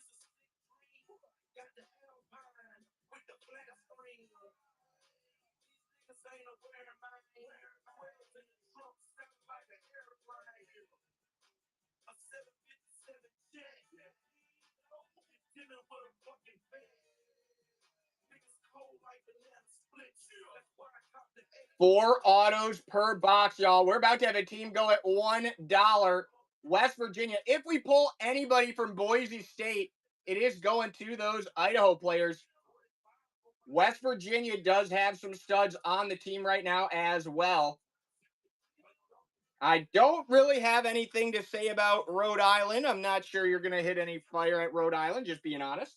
Four autos per box, y'all. We're about to have a team go at $1. West Virginia. If we pull anybody from Boise State, it is going to those Idaho players. West Virginia does have some studs on the team right now as well. I don't really have anything to say about Rhode Island. I'm not sure you're going to hit any fire at Rhode Island, just being honest.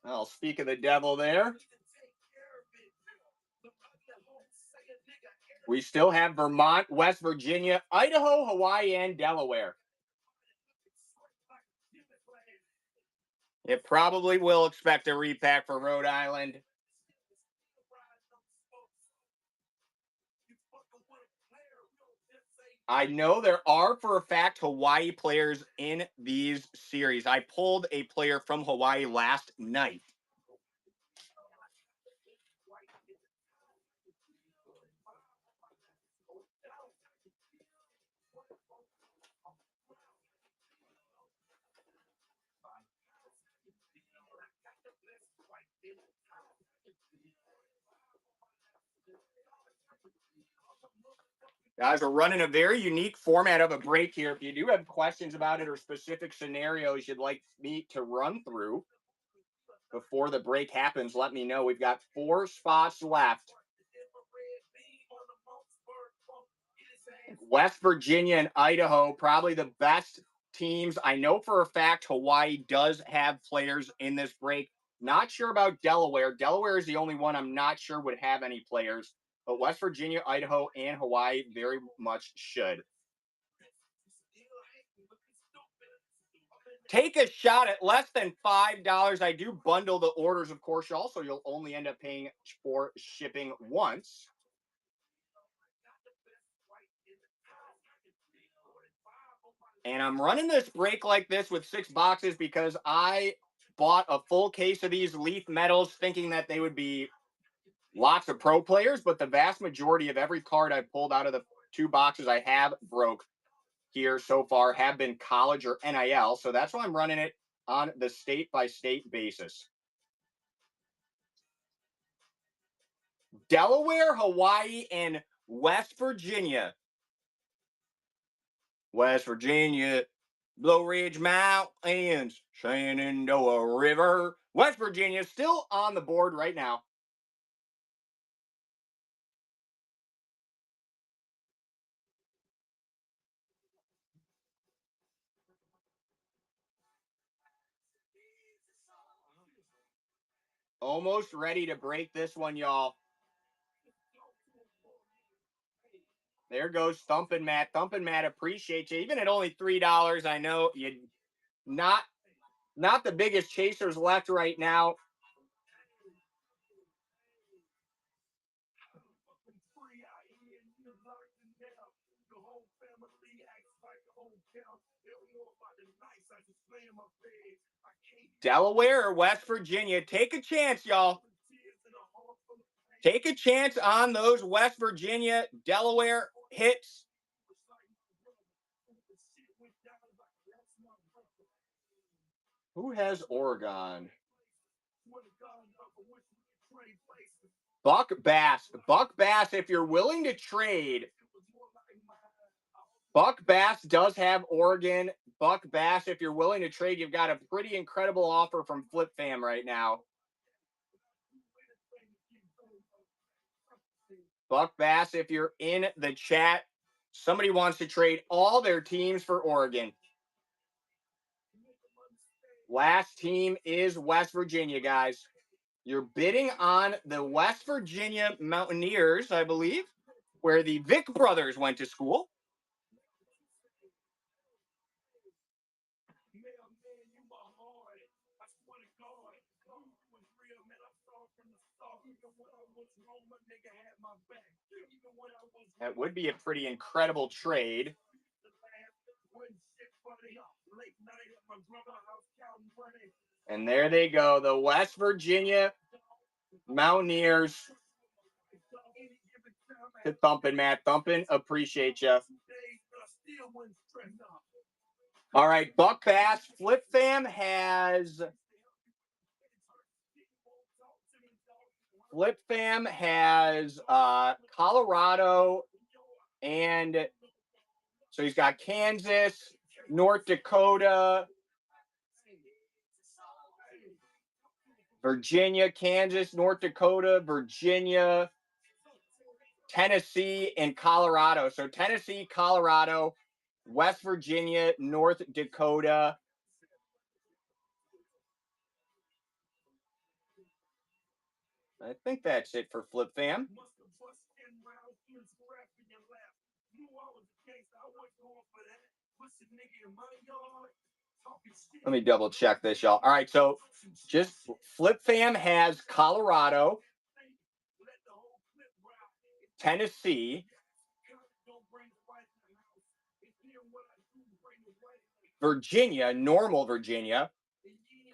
I'll speak of the devil there. We still have Vermont, West Virginia, Idaho, Hawaii, and Delaware. It probably will expect a repack for Rhode Island. I know there are for a fact Hawaii players in these series. I pulled a player from Hawaii last night. Guys, we're running a very unique format of a break here. If you do have questions about it or specific scenarios you'd like me to run through before the break happens, let me know. We've got 4 spots left. West Virginia and Idaho, probably the best teams. I know for a fact Hawaii does have players in this break. Not sure about Delaware. Delaware is the only one I'm not sure would have any players, but West Virginia, Idaho, and Hawaii very much should. Take a shot at less than $5. I do bundle the orders, of course. Also, you'll only end up paying for shipping once. And I'm running this break like this with 6 boxes because I bought a full case of these Leaf Metals thinking that they would be lots of pro players, but the vast majority of every card I pulled out of the 2 boxes I have broke here so far have been college or NIL. So that's why I'm running it on the state-by-state basis. Delaware, Hawaii, and West Virginia. West Virginia, Blue Ridge Mountains, Shenandoah River. West Virginia still on the board right now. Almost ready to break this one, y'all. There goes Thumpin' Matt. Thumpin' Matt, appreciate you. Even at only $3, I know you not the biggest chasers left right now. Delaware or West Virginia, take a chance, y'all. Take a chance on those West Virginia, Delaware hits. Who has Oregon? Buck Bass. Buck Bass, if you're willing to trade, Buck Bass does have Oregon. Buck Bass, if you're willing to trade, you've got a pretty incredible offer from Flip Fam right now. Buck Bass, if you're in the chat, somebody wants to trade all their teams for Oregon. Last team is West Virginia, guys. You're bidding on the West Virginia Mountaineers, I believe, where the Vick brothers went to school. That would be a pretty incredible trade. And there they go, the West Virginia Mountaineers. To Thumpin', Matt. Thumpin', appreciate you. All right, Buck Bass. Flip Fam has Colorado, and so he's got Kansas, North Dakota, Virginia, Kansas, North Dakota, Virginia, Tennessee, and Colorado. So Tennessee, Colorado, West Virginia, North Dakota. I think that's it for Flip Fam. Let me double check this, y'all. All right, so just Flip Fam has Colorado, Tennessee, Virginia, normal Virginia,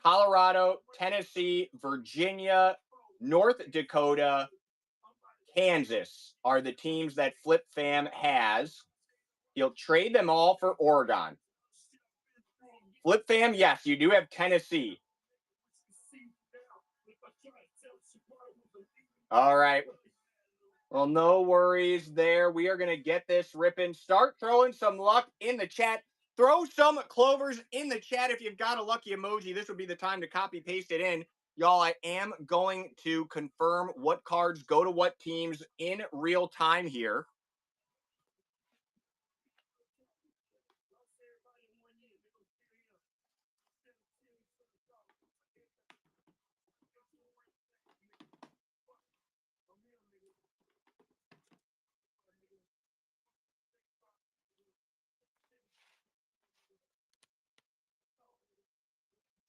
Colorado, Tennessee, Virginia, North Dakota, Kansas are the teams that Flip Fam has. He'll trade them all for Oregon. Flip Fam, yes, you do have Tennessee. All right. Well, no worries there. We are going to get this ripping. Start throwing some luck in the chat. Throw some clovers in the chat if you've got a lucky emoji. This would be the time to copy paste it in. Y'all, I am going to confirm what cards go to what teams in real time here.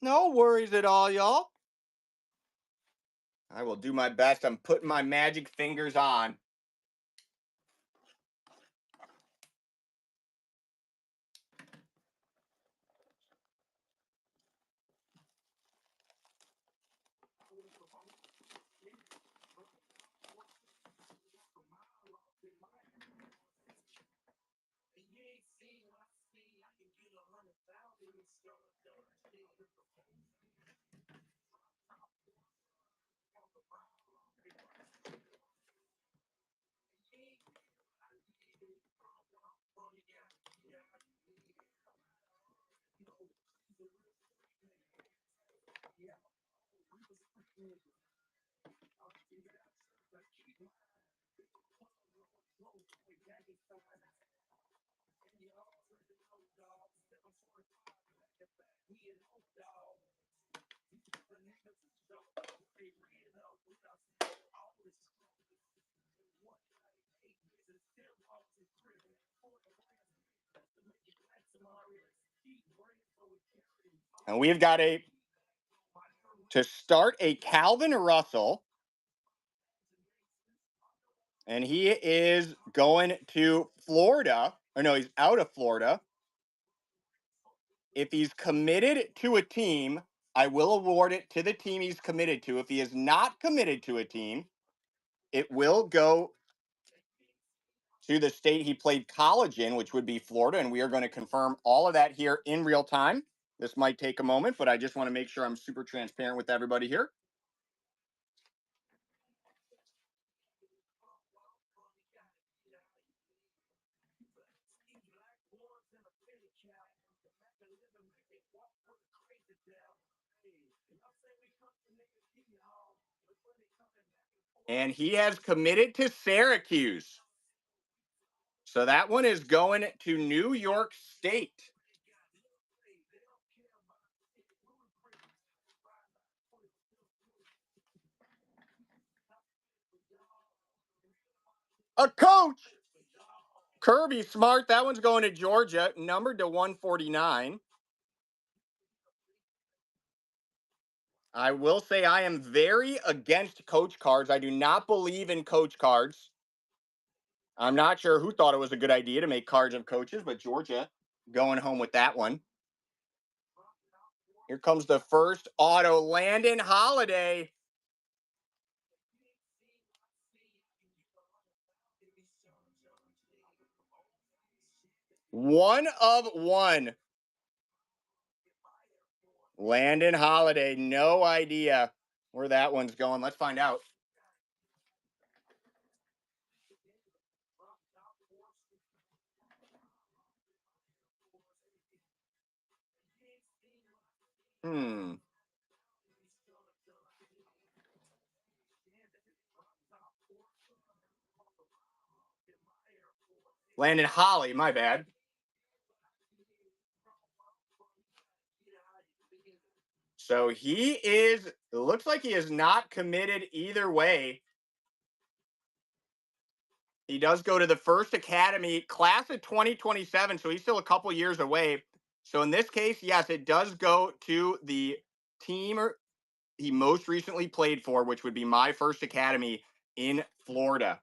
No worries at all, y'all. I will do my best. I'm putting my magic fingers on. And we've got to start a Calvin Russell. And he is going to Florida. Or no, he's out of Florida. If he's committed to a team, I will award it to the team he's committed to. If he is not committed to a team, it will go to the state he played college in, which would be Florida. And we are going to confirm all of that here in real time. This might take a moment, but I just want to make sure I'm super transparent with everybody here. And he has committed to Syracuse. So that one is going to New York State. A coach. Kirby Smart. That one's going to Georgia, numbered to 149. I will say I am very against coach cards. I do not believe in coach cards. I'm not sure who thought it was a good idea to make cards of coaches, but Georgia going home with that one. Here comes the first auto, Landon Holiday. One of one. Landon Holiday. No idea where that one's going. Let's find out. Landon Holly, my bad. So he is, it looks like he is not committed either way. He does go to the First Academy class of 2027, so he's still a couple years away. So in this case, yes, it does go to the team he most recently played for, which would be My First Academy in Florida.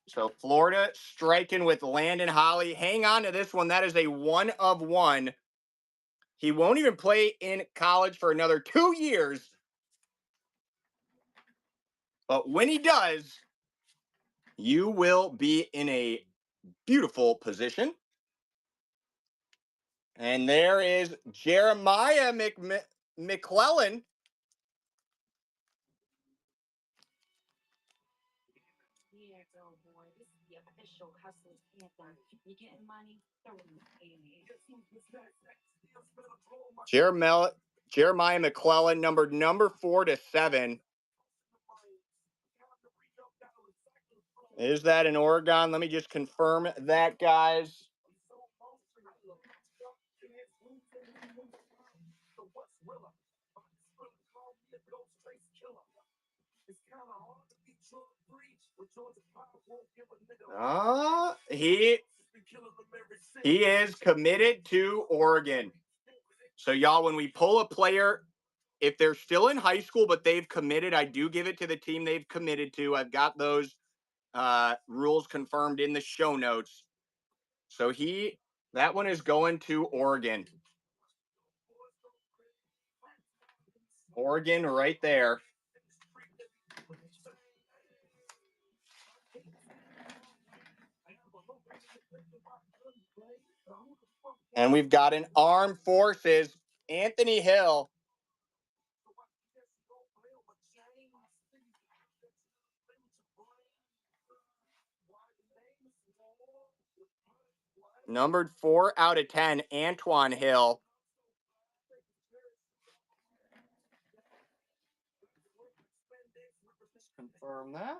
So Florida striking with Landon Holly. Hang on to this one. That is a 1 of 1. He won't even play in college for another 2 years. But when he does, you will be in a beautiful position. And there is Jeremiah McClellan. Jeremiah McClellan, number 4-7. Is that in Oregon? Let me just confirm that, guys. He is committed to Oregon. So y'all, when we pull a player, if they're still in high school but they've committed, I do give it to the team they've committed to. I've got those rules confirmed in the show notes. So that one is going to Oregon. Oregon right there. And we've got an Armed Forces, Anthony Hill. Numbered 4/10, Antoine Hill. Let's confirm that.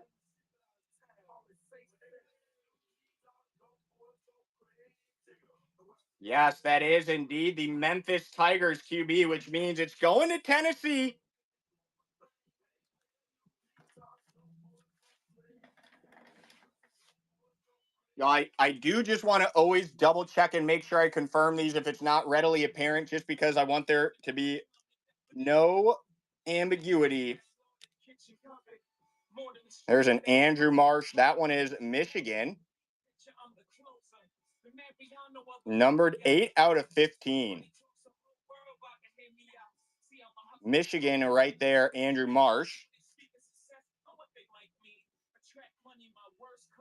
Yes, that is indeed the Memphis Tigers QB, which means it's going to Tennessee. I do just want to always double check and make sure I confirm these if it's not readily apparent, just because I want there to be no ambiguity. There's an Andrew Marsh. That one is Michigan. Numbered 8/15. Michigan right there, Andrew Marsh.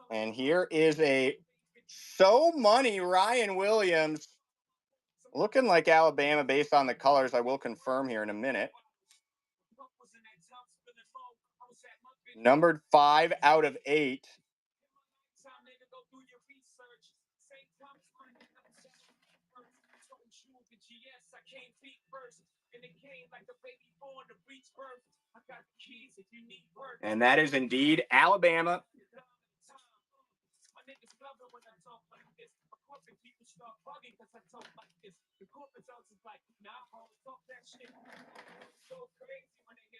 And here is a So Money Ryan Williams. Looking like Alabama based on the colors. I will confirm here in a minute. Numbered 5/8. And that is indeed Alabama.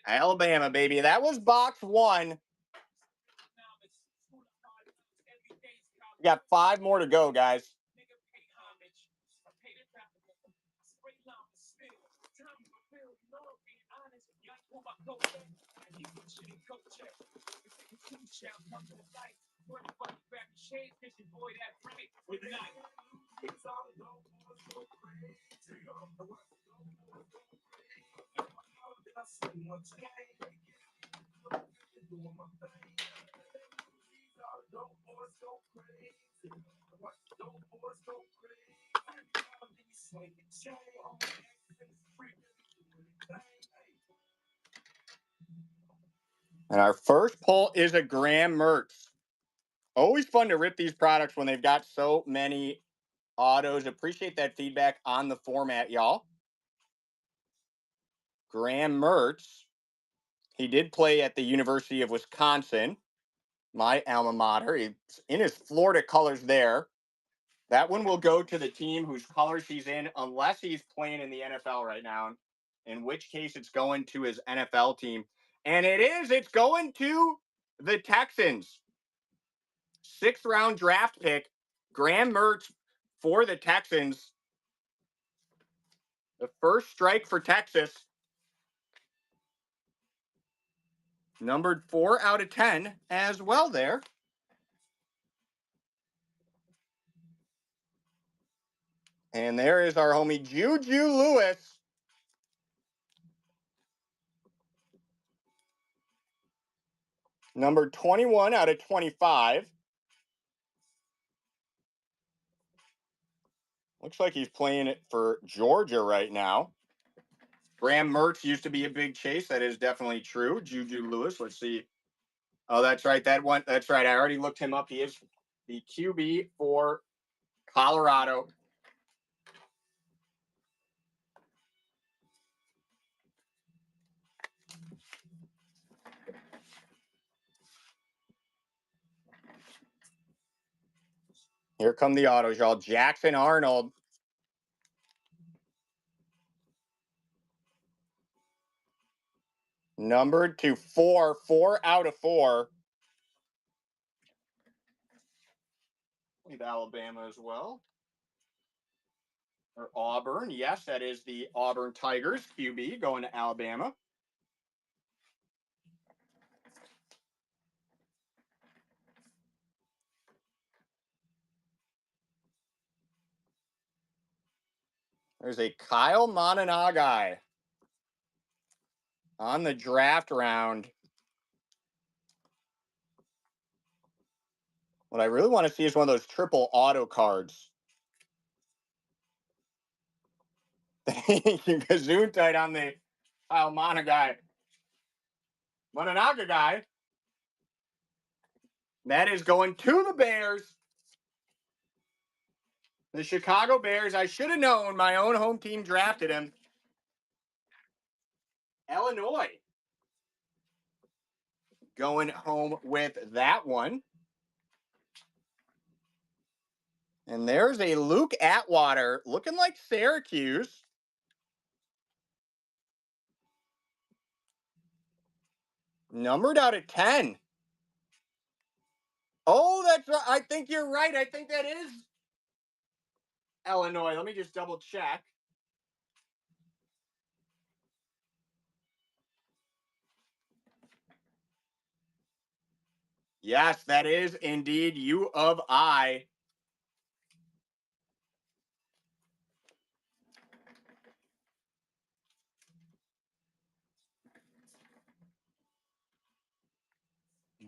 Alabama, baby. That was box 1. We got 5 more to go, guys. And our first pull is a Graham Mertz. Always fun to rip these products when they've got so many autos. Appreciate that feedback on the format, y'all. Graham Mertz. He did play at the University of Wisconsin, my alma mater. He's in his Florida colors there. That one will go to the team whose colors he's in, unless he's playing in the NFL right now, in which case it's going to his NFL team. And it's going to the Texans. 6th round draft pick, Graham Mertz, for the Texans. The first strike for Texas. Numbered 4 out of 10 as well there. And there is our homie Juju Lewis. Number 21 out of 25. Looks like he's playing it for Georgia right now. Graham Mertz used to be a big chase. That is definitely true. Juju Lewis. Let's see. Oh, that's right. That one. That's right. I already looked him up. He is the QB for Colorado. Here come the autos, y'all. Jackson Arnold. Numbered to 4. 4 out of 4. With Alabama as well. Or Auburn. Yes, that is the Auburn Tigers QB going to Alabama. There's a Kyle Monanagai on the draft round. What I really want to see is one of those triple auto cards. Thank you, Gesundheit on the Kyle Monanagai. Monanaga guy. That is going to the Bears. The Chicago Bears. I should have known. My own home team drafted him. Illinois. Going home with that one. And there's a Luke Atwater looking like Syracuse. Numbered out of 10. Oh, that's right. I think you're right. I think that is Illinois. Let me just double check. Yes, that is indeed U of I.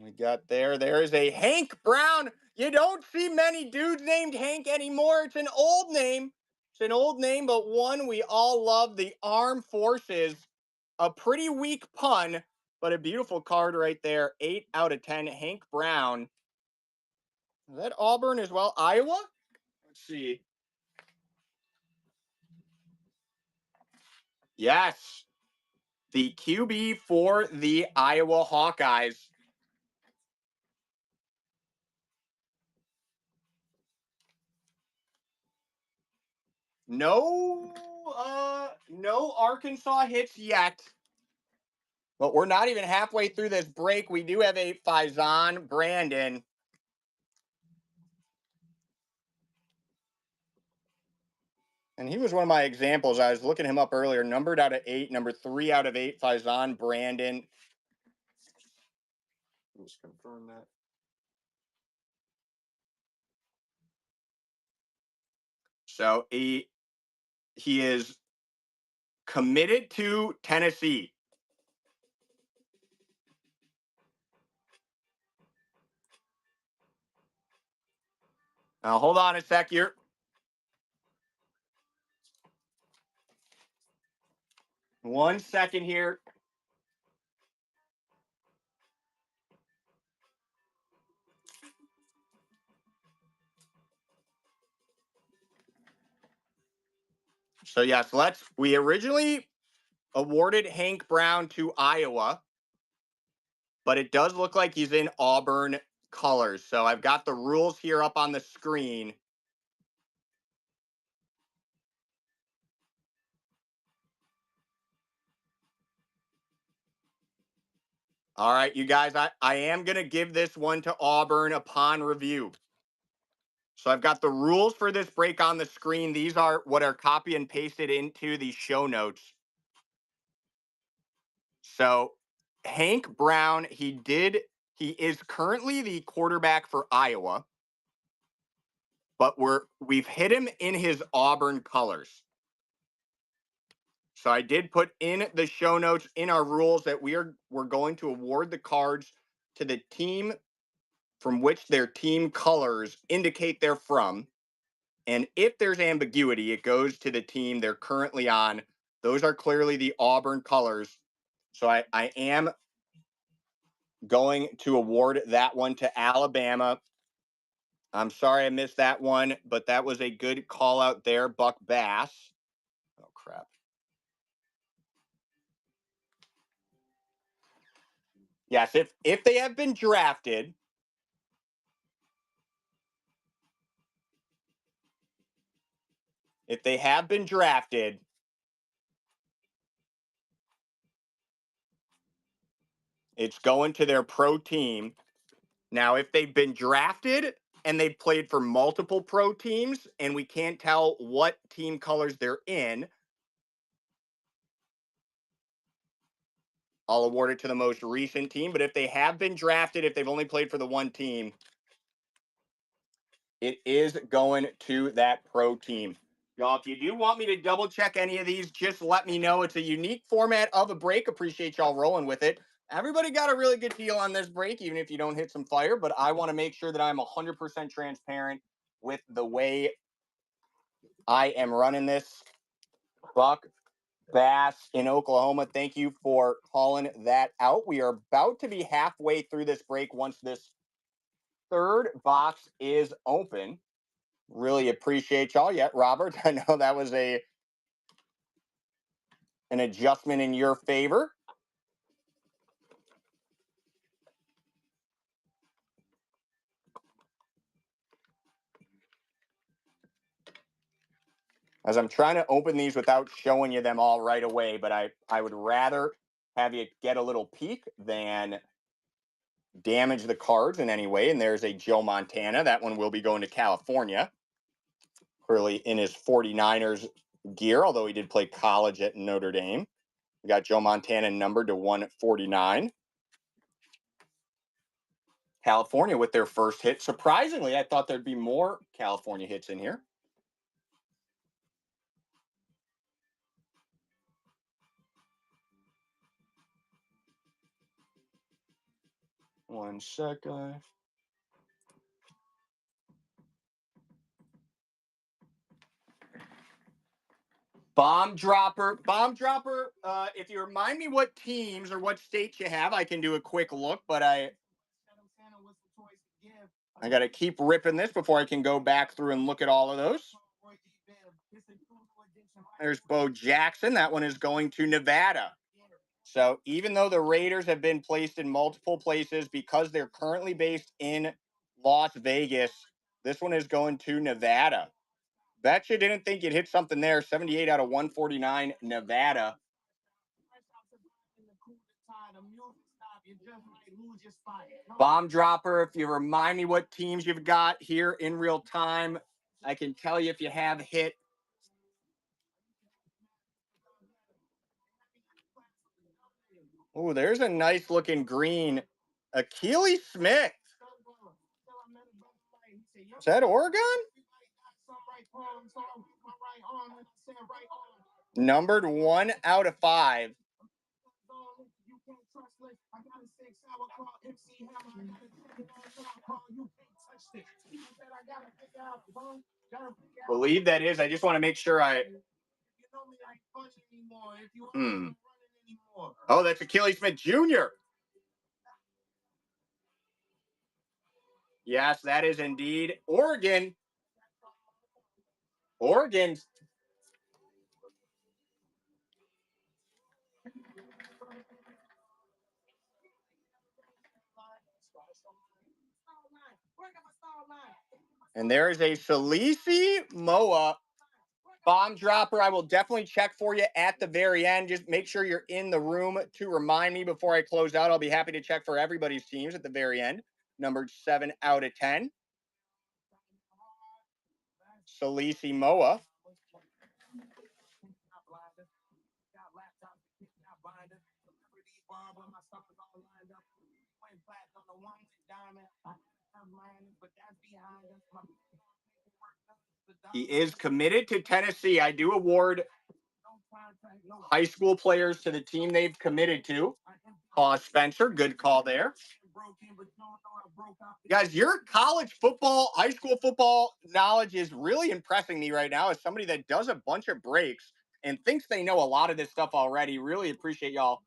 We got there is a Hank Brown. You don't see many dudes named Hank anymore. It's an old name. It's an old name, but one we all love, the Armed Forces. A pretty weak pun, but a beautiful card right there. 8 out of 10, Hank Brown. Is that Auburn as well? Iowa? Let's see. Yes. The QB for the Iowa Hawkeyes. No Arkansas hits yet. But we're not even halfway through this break. We do have a Faison Brandon. And he was one of my examples. I was looking him up earlier. Numbered out of 8, number 3 out of 8, Faison Brandon. Let's confirm that. So he is committed to Tennessee. Now hold on a sec here. One second here. So yes, we originally awarded Hank Brown to Iowa, but it does look like he's in Auburn colors. So I've got the rules here up on the screen. All right, you guys, I am going to give this one to Auburn upon review. So I've got the rules for this break on the screen. These are what are copy and pasted into the show notes. So Hank Brown, he is currently the quarterback for Iowa, but we've hit him in his Auburn colors. So I did put in the show notes in our rules that we're going to award the cards to the team from which their team colors indicate they're from. And if there's ambiguity, it goes to the team they're currently on. Those are clearly the Auburn colors. So I am going to award that one to Alabama. I'm sorry I missed that one, but that was a good call out there, Buck Bass. Oh, crap. Yes, if they have been drafted, if they have been drafted, it's going to their pro team. Now, if they've been drafted and they've played for multiple pro teams and we can't tell what team colors they're in, I'll award it to the most recent team. But if they have been drafted, if they've only played for the one team, it is going to that pro team. Y'all, if you do want me to double check any of these, just let me know. It's a unique format of a break. Appreciate y'all rolling with it. Everybody got a really good deal on this break, even if you don't hit some fire. But I want to make sure that I'm 100% transparent with the way I am running this. Buck Bass in Oklahoma, thank you for calling that out. We are about to be halfway through this break once this third box is open. Really appreciate y'all. Yeah, Robert, I know that was an adjustment in your favor. As I'm trying to open these without showing you them all right away, but I would rather have you get a little peek than damage the cards in any way. And there's a Joe Montana. That one will be going to California. Clearly in his 49ers gear, although he did play college at Notre Dame. We got Joe Montana numbered to 149. California with their first hit. Surprisingly, I thought there'd be more California hits in here. One second. Bomb dropper. If you remind me what teams or what states you have, I can do a quick look, but I got to keep ripping this before I can go back through and look at all of those. There's Bo Jackson. That one is going to Nevada. So even though the Raiders have been placed in multiple places because they're currently based in Las Vegas, this one is going to Nevada. Bet you didn't think you'd hit something there. 78 out of 149, Nevada. Bomb dropper, if you remind me what teams you've got here in real time, I can tell you if you have hit. Oh, there's a nice looking green. Akili Smith. Is that Oregon? Numbered 1 out of 5. Believe that is. I just want to make sure I. Oh, that's Akili Smith Jr. Yes, that is indeed Oregon. Oregon. And there is a Salisi Moa bomb dropper. I will definitely check for you at the very end. Just make sure you're in the room to remind me before I close out. I'll be happy to check for everybody's teams at the very end. Numbered 7 out of 10. Salisi Moa. He is committed to Tennessee. I do award high school players to the team they've committed to. Spencer, good call there. Guys, your college football, high school football knowledge is really impressing me right now as somebody that does a bunch of breaks and thinks they know a lot of this stuff already. Really appreciate y'all.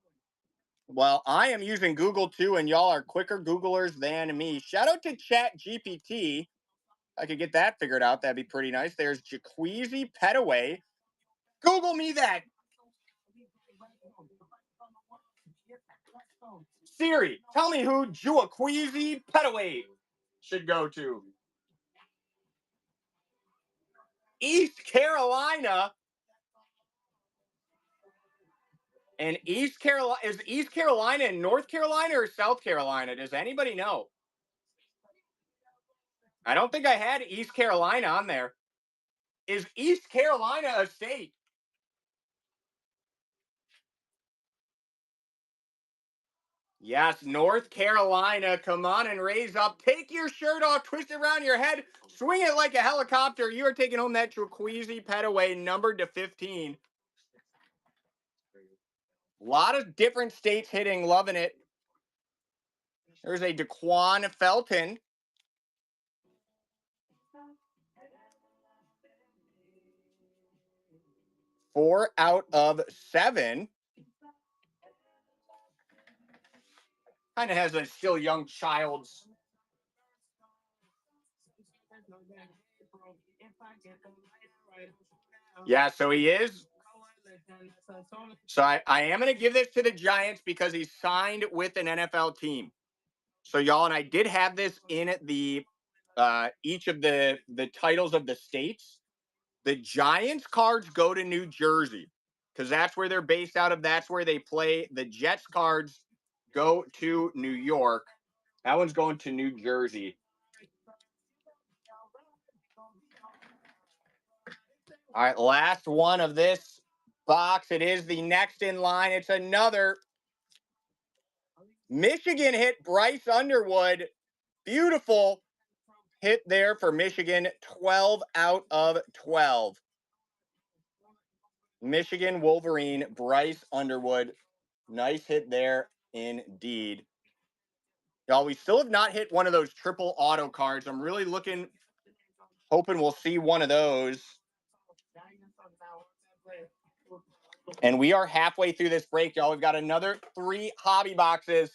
Well, I am using Google too, and y'all are quicker Googlers than me. Shout out to Chat GPT. I could get that figured out. That'd be pretty nice. There's Jaqueezi Petaway. Google me that. Siri, tell me who Jaqueezi Petaway should go to. East Carolina. And East Carolina, is East Carolina in North Carolina or South Carolina? Does anybody know? I don't think I had East Carolina on there. Is East Carolina a state? Yes, North Carolina. Come on and raise up. Take your shirt off, twist it around your head, swing it like a helicopter. You are taking home that Jaqueezi Petaway, numbered to 15. A lot of different states hitting, loving it. There's a Daquan Felton. Four out of 7. Kind of has a still young child's. Yeah, so he is. So I am going to give this to the Giants because he's signed with an NFL team. So y'all, and I did have this in the each of the titles of the states. The Giants cards go to New Jersey because that's where they're based out of. That's where they play. The Jets cards go to New York. That one's going to New Jersey. All right, last one of this box. It is the next in line. It's another Michigan hit, Bryce Underwood. Beautiful hit there for Michigan. 12 out of 12. Michigan Wolverine, Bryce Underwood. Nice hit there indeed. Y'all, we still have not hit one of those triple auto cards. I'm really hoping we'll see one of those. And we are halfway through this break, y'all. We've got another 3 hobby boxes.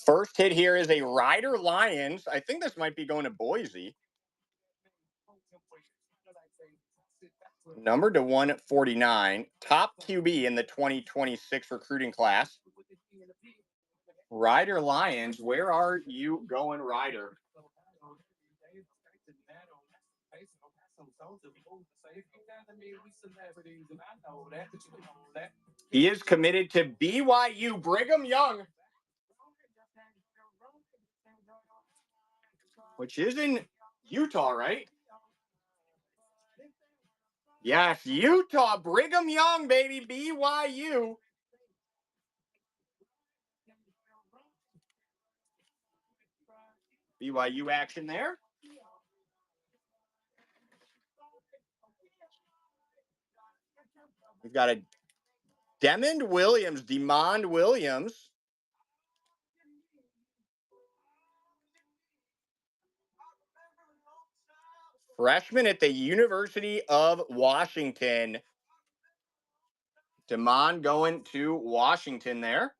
First hit here is a Rider Lions. I think this might be going to Boise. Numbered to 149. Top QB in the 2026 recruiting class. Rider Lions, where are you going, Rider? He is committed to BYU. Brigham Young, which is in Utah, right? Yes, Utah. Brigham Young, baby. BYU. BYU action there. We've got a Demond Williams. Freshman at the University of Washington. Demond going to Washington there.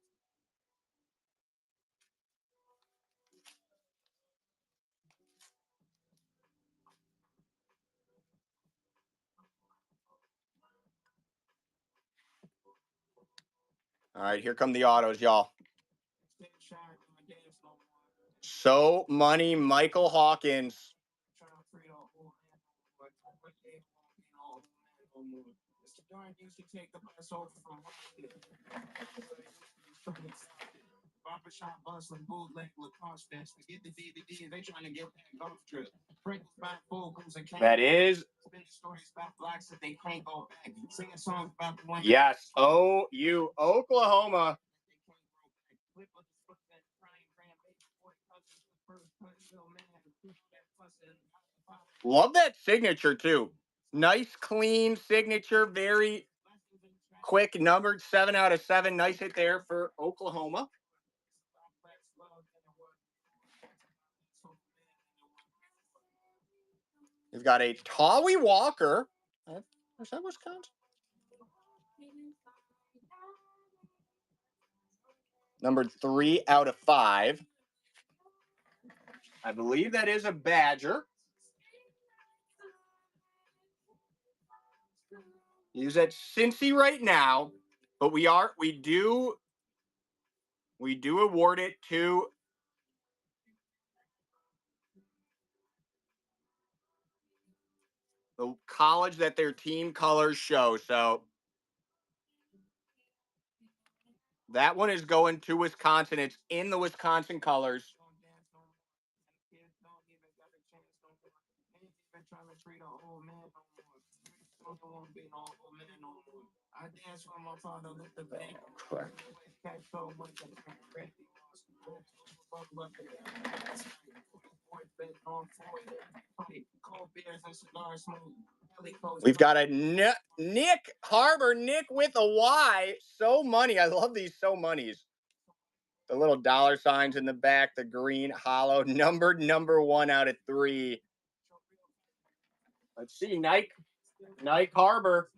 All right, here come the autos, y'all. So money, Michael Hawkins. Barbershop bustling, bootleg lacrosse fest. To get the DVD, they trying to get that golf trip. Sprinkles back, focals, and That is. spin stories about blacks that they can't go back. Singing songs about the one. Yes, OU, Oklahoma. Love that signature too. Nice, clean signature. Very quick, numbered 7 out of 7. Nice hit there for Oklahoma. We've got a Tawi Walker. Is that Wisconsin? Numbered 3 out of 5. I believe that is a Badger. He's at Cincy right now, but we do award it to the college that their team colors show. So that one is going to Wisconsin. It's in the Wisconsin colors. We've got a Nick Harbor, Nick with a Y. So money. I love these so monies. The little dollar signs in the back, the green hollow, numbered number 1 out of 3. Let's see, Nike Harbor.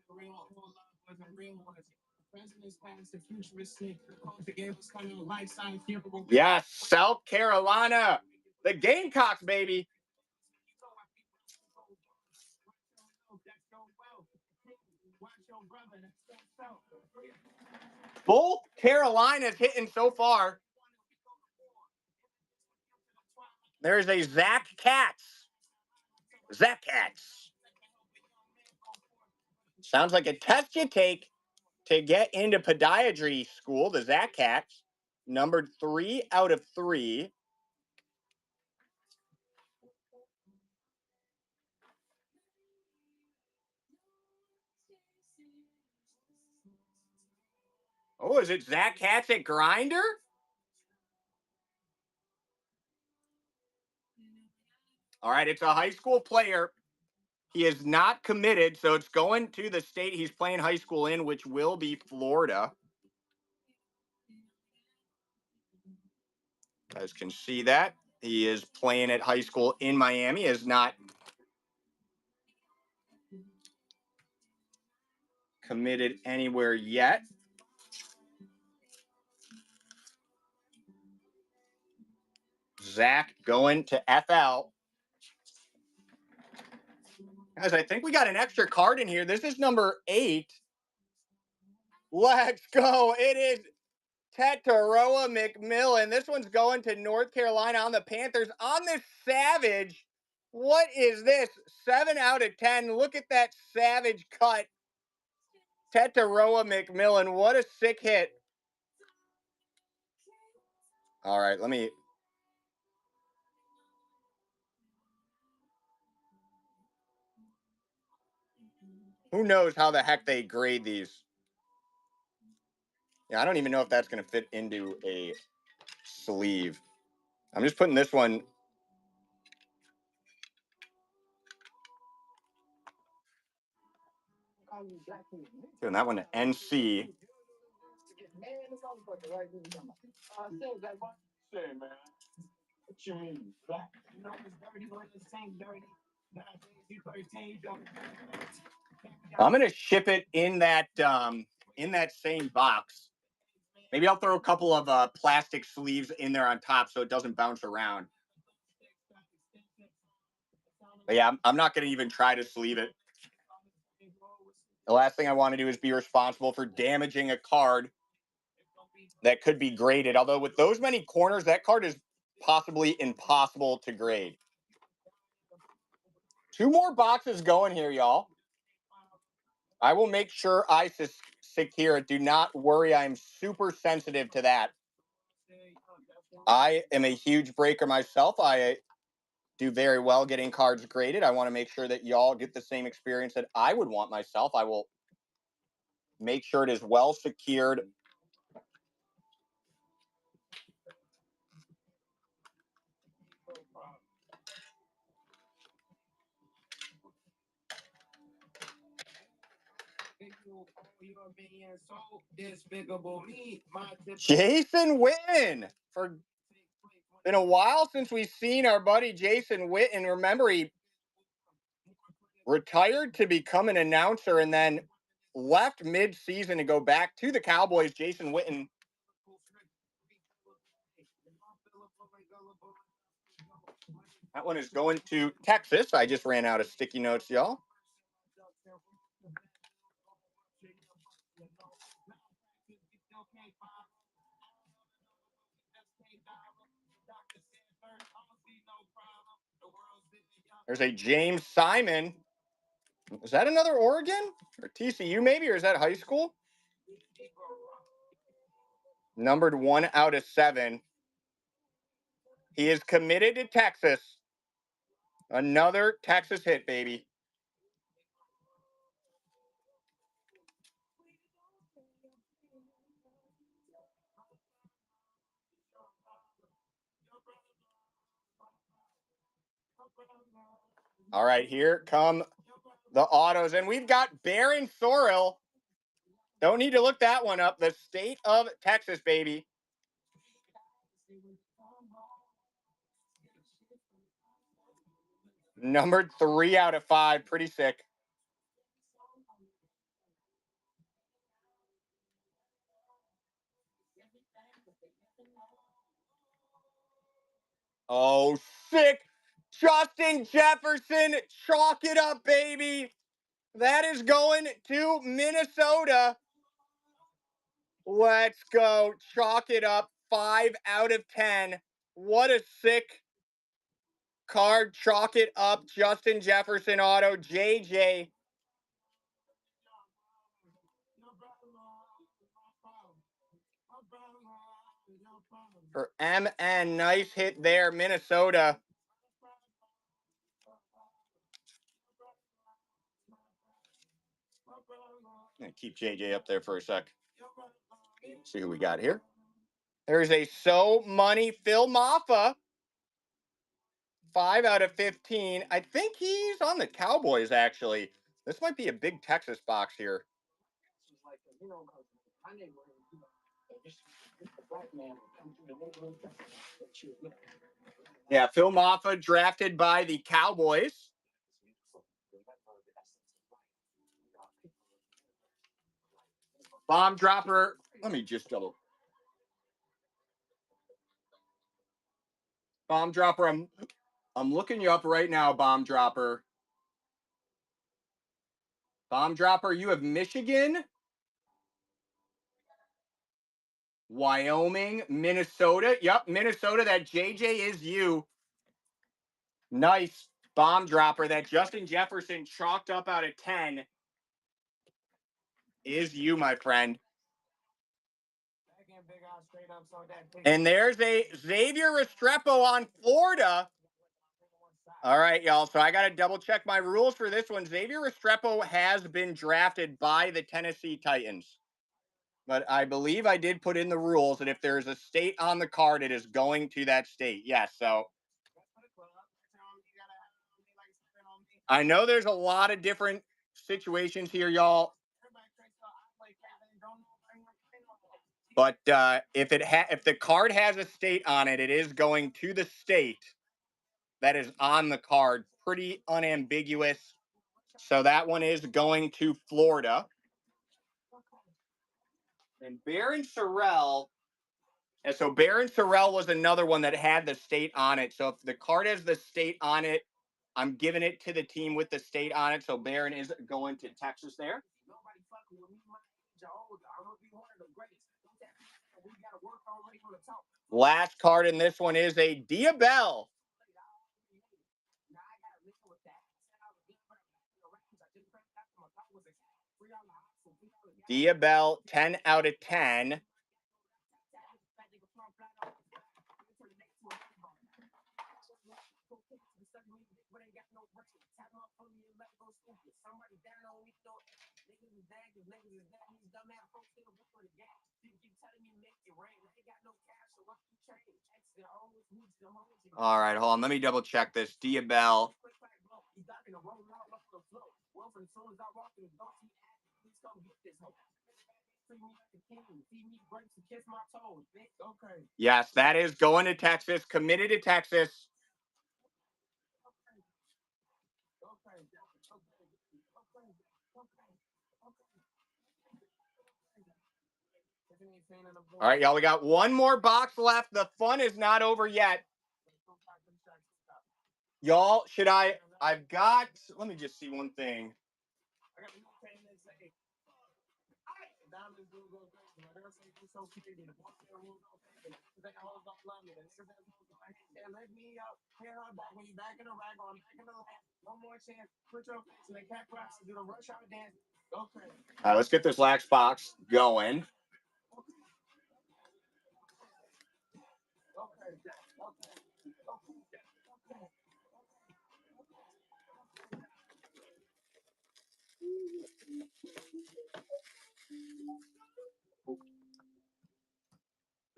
Yes, South Carolina. The Gamecocks, baby. Both Carolinas hitting so far. There's a Zach Katz. Zach Katz. Sounds like a test you take to get into podiatry school. The Zach Katz, numbered 3 out of 3. Oh, is it Zach Katz at Grinder? All right, it's a high school player. He is not committed, so it's going to the state he's playing high school in, which will be Florida. You guys can see that. He is playing at high school in Miami, is not committed anywhere yet. Zach going to FL. Guys, I think we got an extra card in here. This is number 8. Let's go. It is Tetaroa McMillan. This one's going to North Carolina on the Panthers on this Savage. What is this? 7 out of 10. Look at that Savage cut. Tetaroa McMillan. What a sick hit. All right, let me. Who knows how the heck they grade these? Yeah, I don't even know if that's going to fit into a sleeve. I'm just putting this one. Doing that one to NC. I'm gonna ship it in that same box. Maybe I'll throw a couple of plastic sleeves in there on top so it doesn't bounce around. But yeah, I'm not gonna even try to sleeve it. The last thing I want to do is be responsible for damaging a card that could be graded. Although with those many corners, that card is possibly impossible to grade. 2 more boxes going here, y'all. I will make sure I secure it. Do not worry. I'm super sensitive to that. I am a huge breaker myself. I do very well getting cards graded. I want to make sure that y'all get the same experience that I would want myself. I will make sure it is well secured. Jason Witten. For been a while since we've seen our buddy Jason Witten. Remember, he retired to become an announcer and then left mid-season to go back to the Cowboys. Jason Witten. That one is going to Texas. I just ran out of sticky notes, y'all. There's a James Simon. Is that another Oregon or TCU maybe, or is that high school? Numbered 1 out of 7. He is committed to Texas. Another Texas hit, baby. All right, here come the autos. And we've got Barron Sorrell. Don't need to look that one up. The state of Texas, baby. Numbered 3 out of 5. Pretty sick. Oh, sick. Justin Jefferson. Chalk it up, baby. That is going to Minnesota. Let's go. Chalk it up. 5 out of 10. What a sick card. Chalk it up. Justin Jefferson auto. JJ. For MN. Nice hit there, Minnesota. I'm going to keep JJ up there for a sec. See who we got here. There's a So Money Phil Maffa. 5 out of 15. I think he's on the Cowboys, actually. This might be a big Texas box here. Yeah, Phil Maffa drafted by the Cowboys. Bomb dropper. Let me just double. Bomb dropper. I'm looking you up right now, bomb dropper. Bomb dropper, you have Michigan, Wyoming, Minnesota. Yep, Minnesota. That JJ is you. Nice bomb dropper. That Justin Jefferson chalked up out of 10 is you, my friend. And there's a Xavier Restrepo on Florida. All right, y'all. So I got to double check my rules for this one. Xavier Restrepo has been drafted by the Tennessee Titans. But I believe I did put in the rules that if there's a state on the card, it is going to that state. Yes. So I know there's a lot of different situations here, y'all. But if the card has a state on it, it is going to the state that is on the card. Pretty unambiguous. So that one is going to Florida. And Barron Sorrell. And so Barron Sorrell was another one that had the state on it. So if the card has the state on it, I'm giving it to the team with the state on it. So Barron is going to Texas there. Last card in this one is a Diabell. Diabell, 10 out of 10. All right, hold on. Let me double check this. Diabell. Yes, that is going to Texas. Committed to Texas. All right, y'all. We got one more box left. The fun is not over yet. Y'all, should I? I've got. Let me just see one thing. All right, let's get this last box going.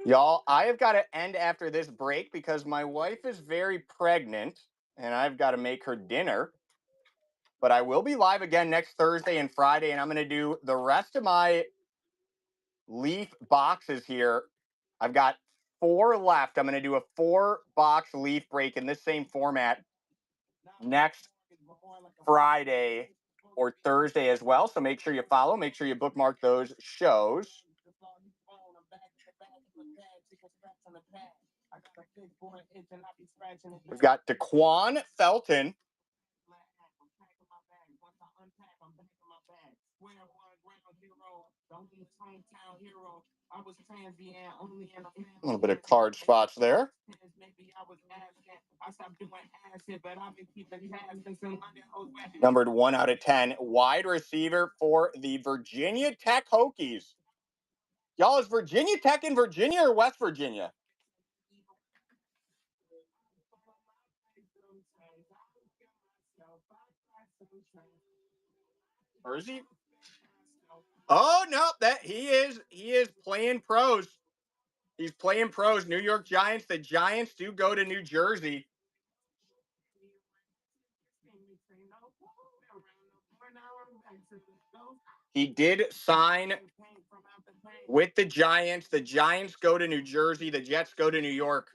Y'all, I have got to end after this break because my wife is very pregnant and I've got to make her dinner. But I will be live again next Thursday and Friday, and I'm going to do the rest of my Leaf boxes here. I've got 4 left. I'm going to do a 4-box Leaf break in this same format next Friday or Thursday as well. So make sure you follow. Make sure you bookmark those shows. We've got Daquan Felton. A little bit of card spots there. Numbered 1 out of 10. Wide receiver for the Virginia Tech Hokies. Y'all, is Virginia Tech in Virginia or West Virginia? Or is he? Oh no, that he is playing pros. He's playing pros. New York Giants. The Giants do go to New Jersey. He did sign with the Giants. The Giants go to New Jersey. The Jets go to New York.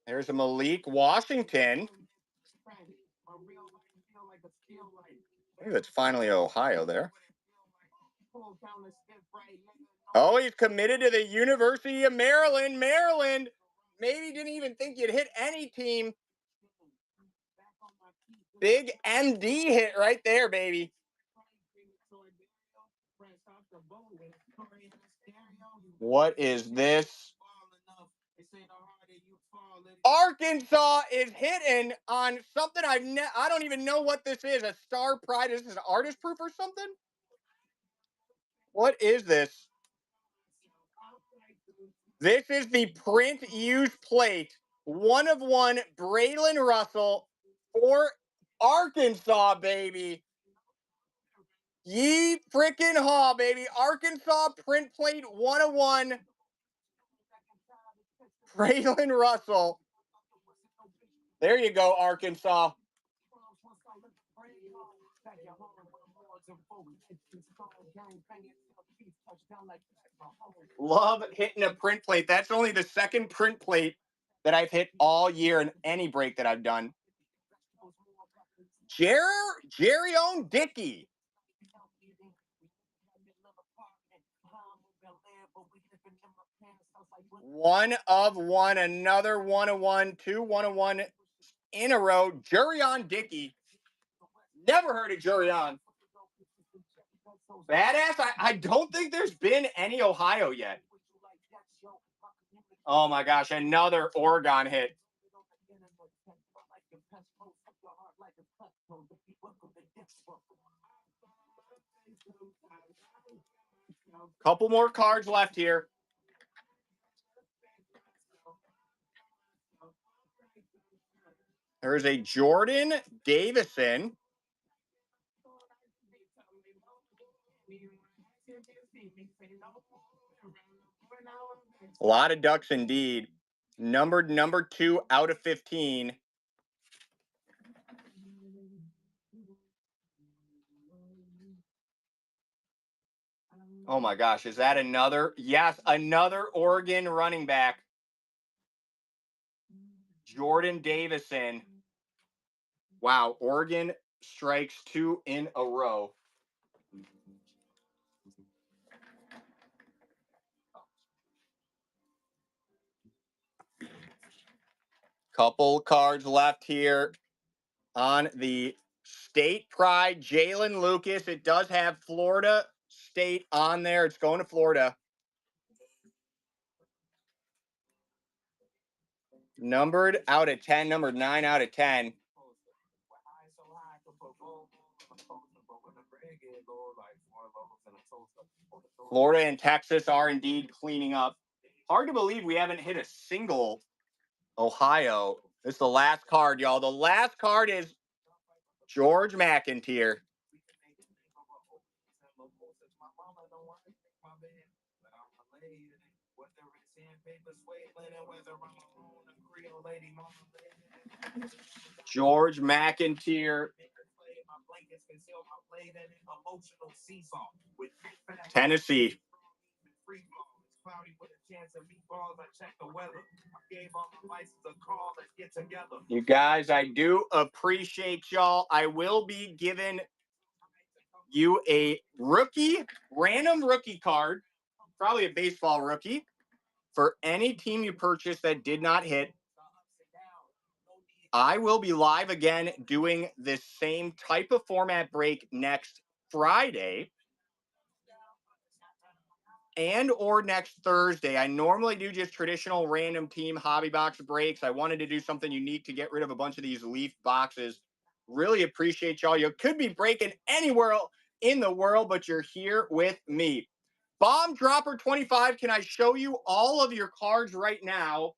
There's a Malik Washington. I think that's finally Ohio there. Oh, he's committed to the University of Maryland. Maryland. Maybe didn't even think you'd hit any team. Big MD hit right there, baby. What is this? Arkansas is hitting on something I don't even know what this is. A Star Pride. Is this an artist proof or something? What is this? This is the print use plate. 1 of 1, Braylon Russell for Arkansas, baby. Ye freaking haw, baby. Arkansas print plate 1 of 1. Braylon Russell. There you go, Arkansas. Love hitting a print plate. That's only the second print plate that I've hit all year in any break that I've done. Jerry own Dickey. 1 of 1. Another 1 of 1. 2 1 of 1 in a row. Jurion Dickey. Never heard of Jurion. Badass. I don't think there's been any Ohio yet. Oh my gosh, another Oregon hit. Couple more cards left here. There's a Jordan Davison. A lot of Ducks indeed. Numbered number 2 out of 15. Oh my gosh, is that another? Yes, another Oregon running back. Jordan Davison. Wow, Oregon strikes 2 in a row. Couple cards left here on the State Pride. Jalen Lucas. It does have Florida State on there. It's going to Florida. Numbered out of 10. Numbered 9 out of 10. Florida and Texas are indeed cleaning up. Hard to believe we haven't hit a single Ohio. This is the last card, y'all. The last card is George McIntyre. George McIntyre. Tennessee. You guys, I do appreciate y'all. I will be giving you a random rookie card, probably a baseball rookie, for any team you purchase that did not hit. I will be live again doing this same type of format break next Friday and or next Thursday. I normally do just traditional random team hobby box breaks. I wanted to do something unique to get rid of a bunch of these Leaf boxes. Really appreciate y'all. You could be breaking anywhere in the world, but you're here with me. Bomb Dropper 25. Can I show you all of your cards right now?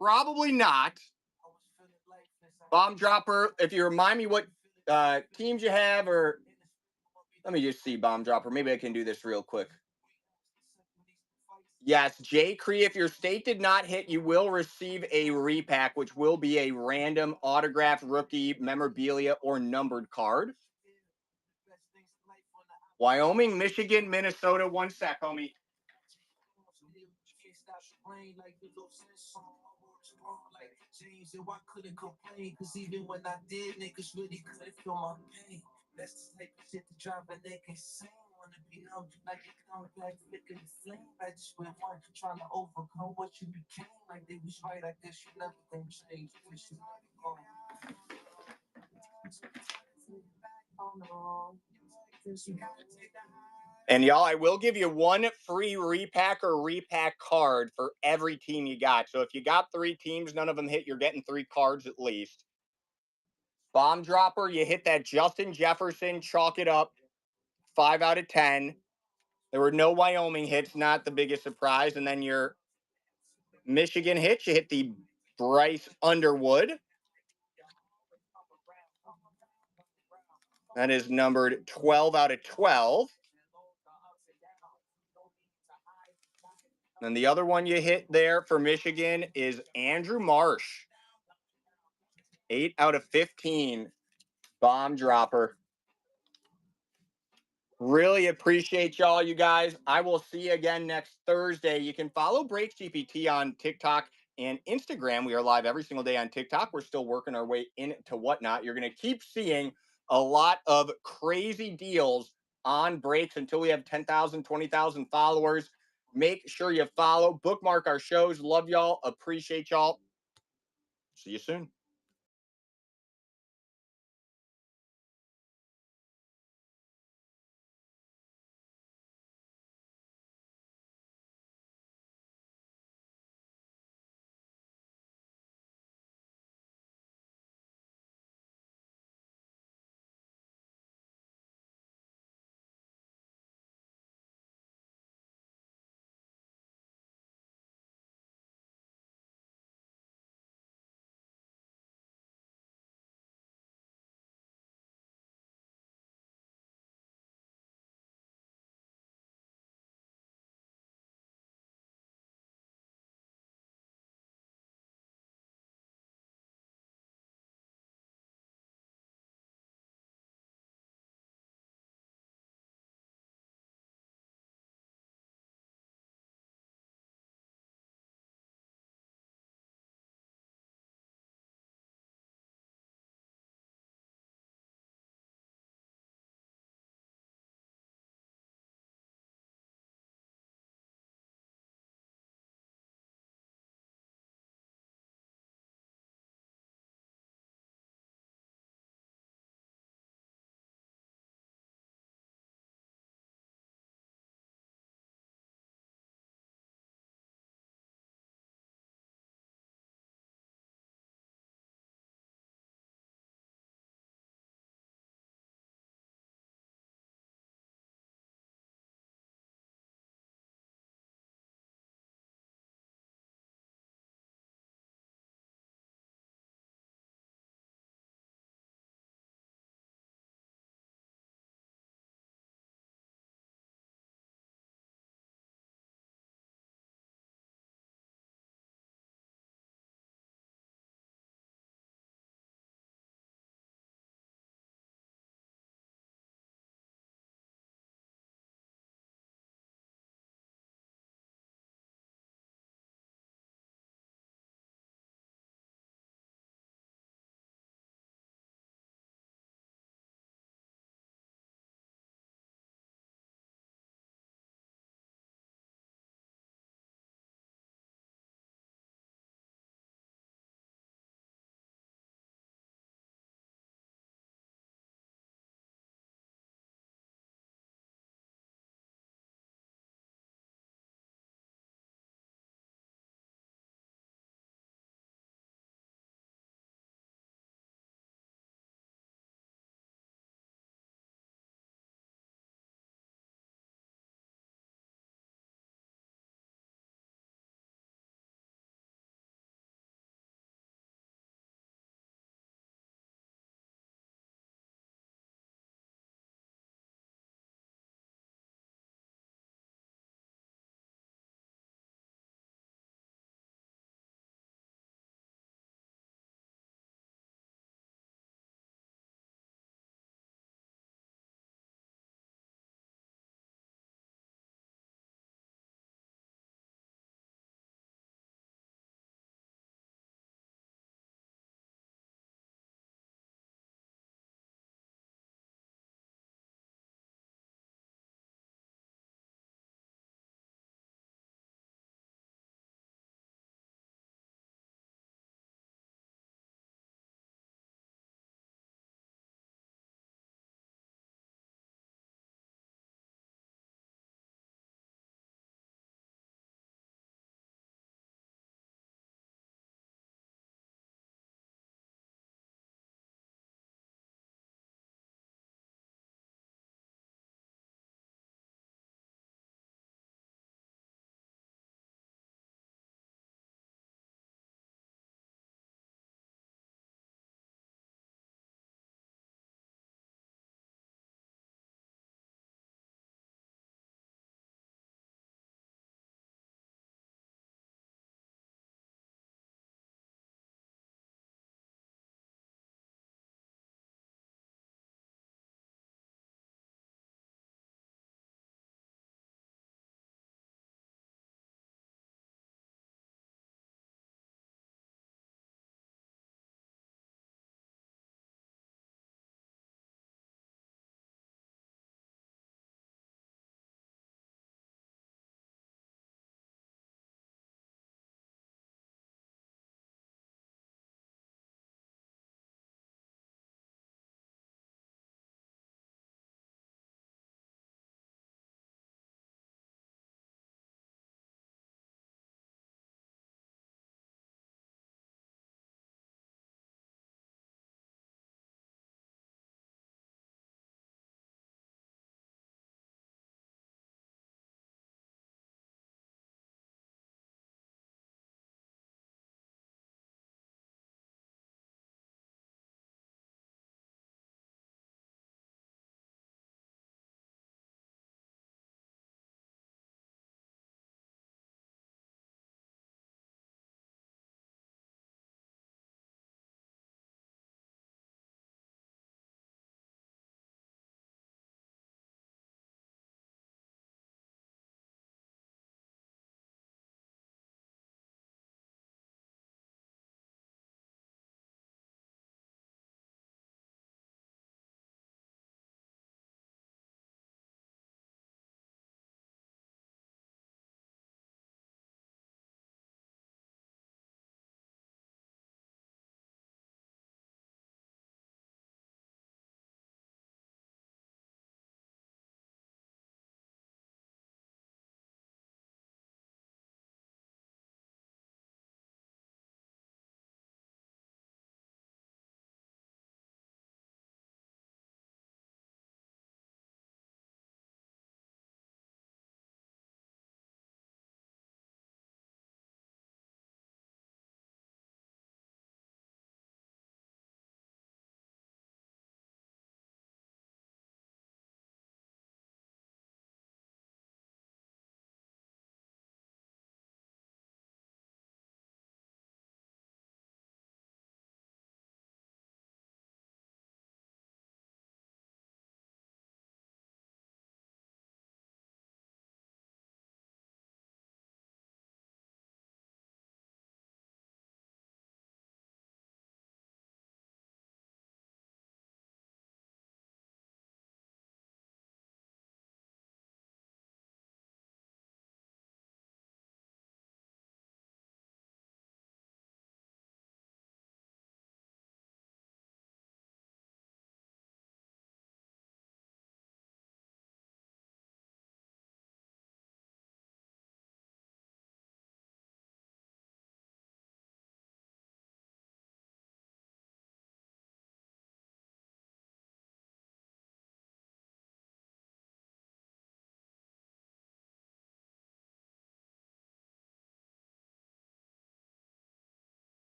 Probably not. Bomb Dropper, if you remind me what teams you have, or let me just see, Bomb Dropper. Maybe I can do this real quick. Yes, J. Cree, if your state did not hit, you will receive a repack, which will be a random autographed rookie memorabilia or numbered card. Wyoming, Michigan, Minnesota. One sec, homie. I couldn't complain, cause even when I did, niggas really couldn't feel my pain. That's the type of shit to drive a nigga insane. Wanna be known like a compact flicker the flame. I just went one trying to overcome what you became. Like they was right, I guess you never gonna change. And y'all, I will give you one free repack or repack card for every team you got. So if you got 3 teams, none of them hit, you're getting 3 cards at least. Bomb Dropper, you hit that Justin Jefferson, chalk it up, 5 out of 10. There were no Wyoming hits, not the biggest surprise. And then your Michigan hits, you hit the Bryce Underwood. That is numbered 12 out of 12. And the other one you hit there for Michigan is Andrew Marsh. 8 out of 15. Bomb Dropper. Really appreciate y'all, you guys. I will see you again next Thursday. You can follow Breaks GPT on TikTok and Instagram. We are live every single day on TikTok. We're still working our way into Whatnot. You're going to keep seeing a lot of crazy deals on Breaks until we have 10,000, 20,000 followers. Make sure you follow, bookmark our shows. Love y'all. Appreciate y'all. See you soon.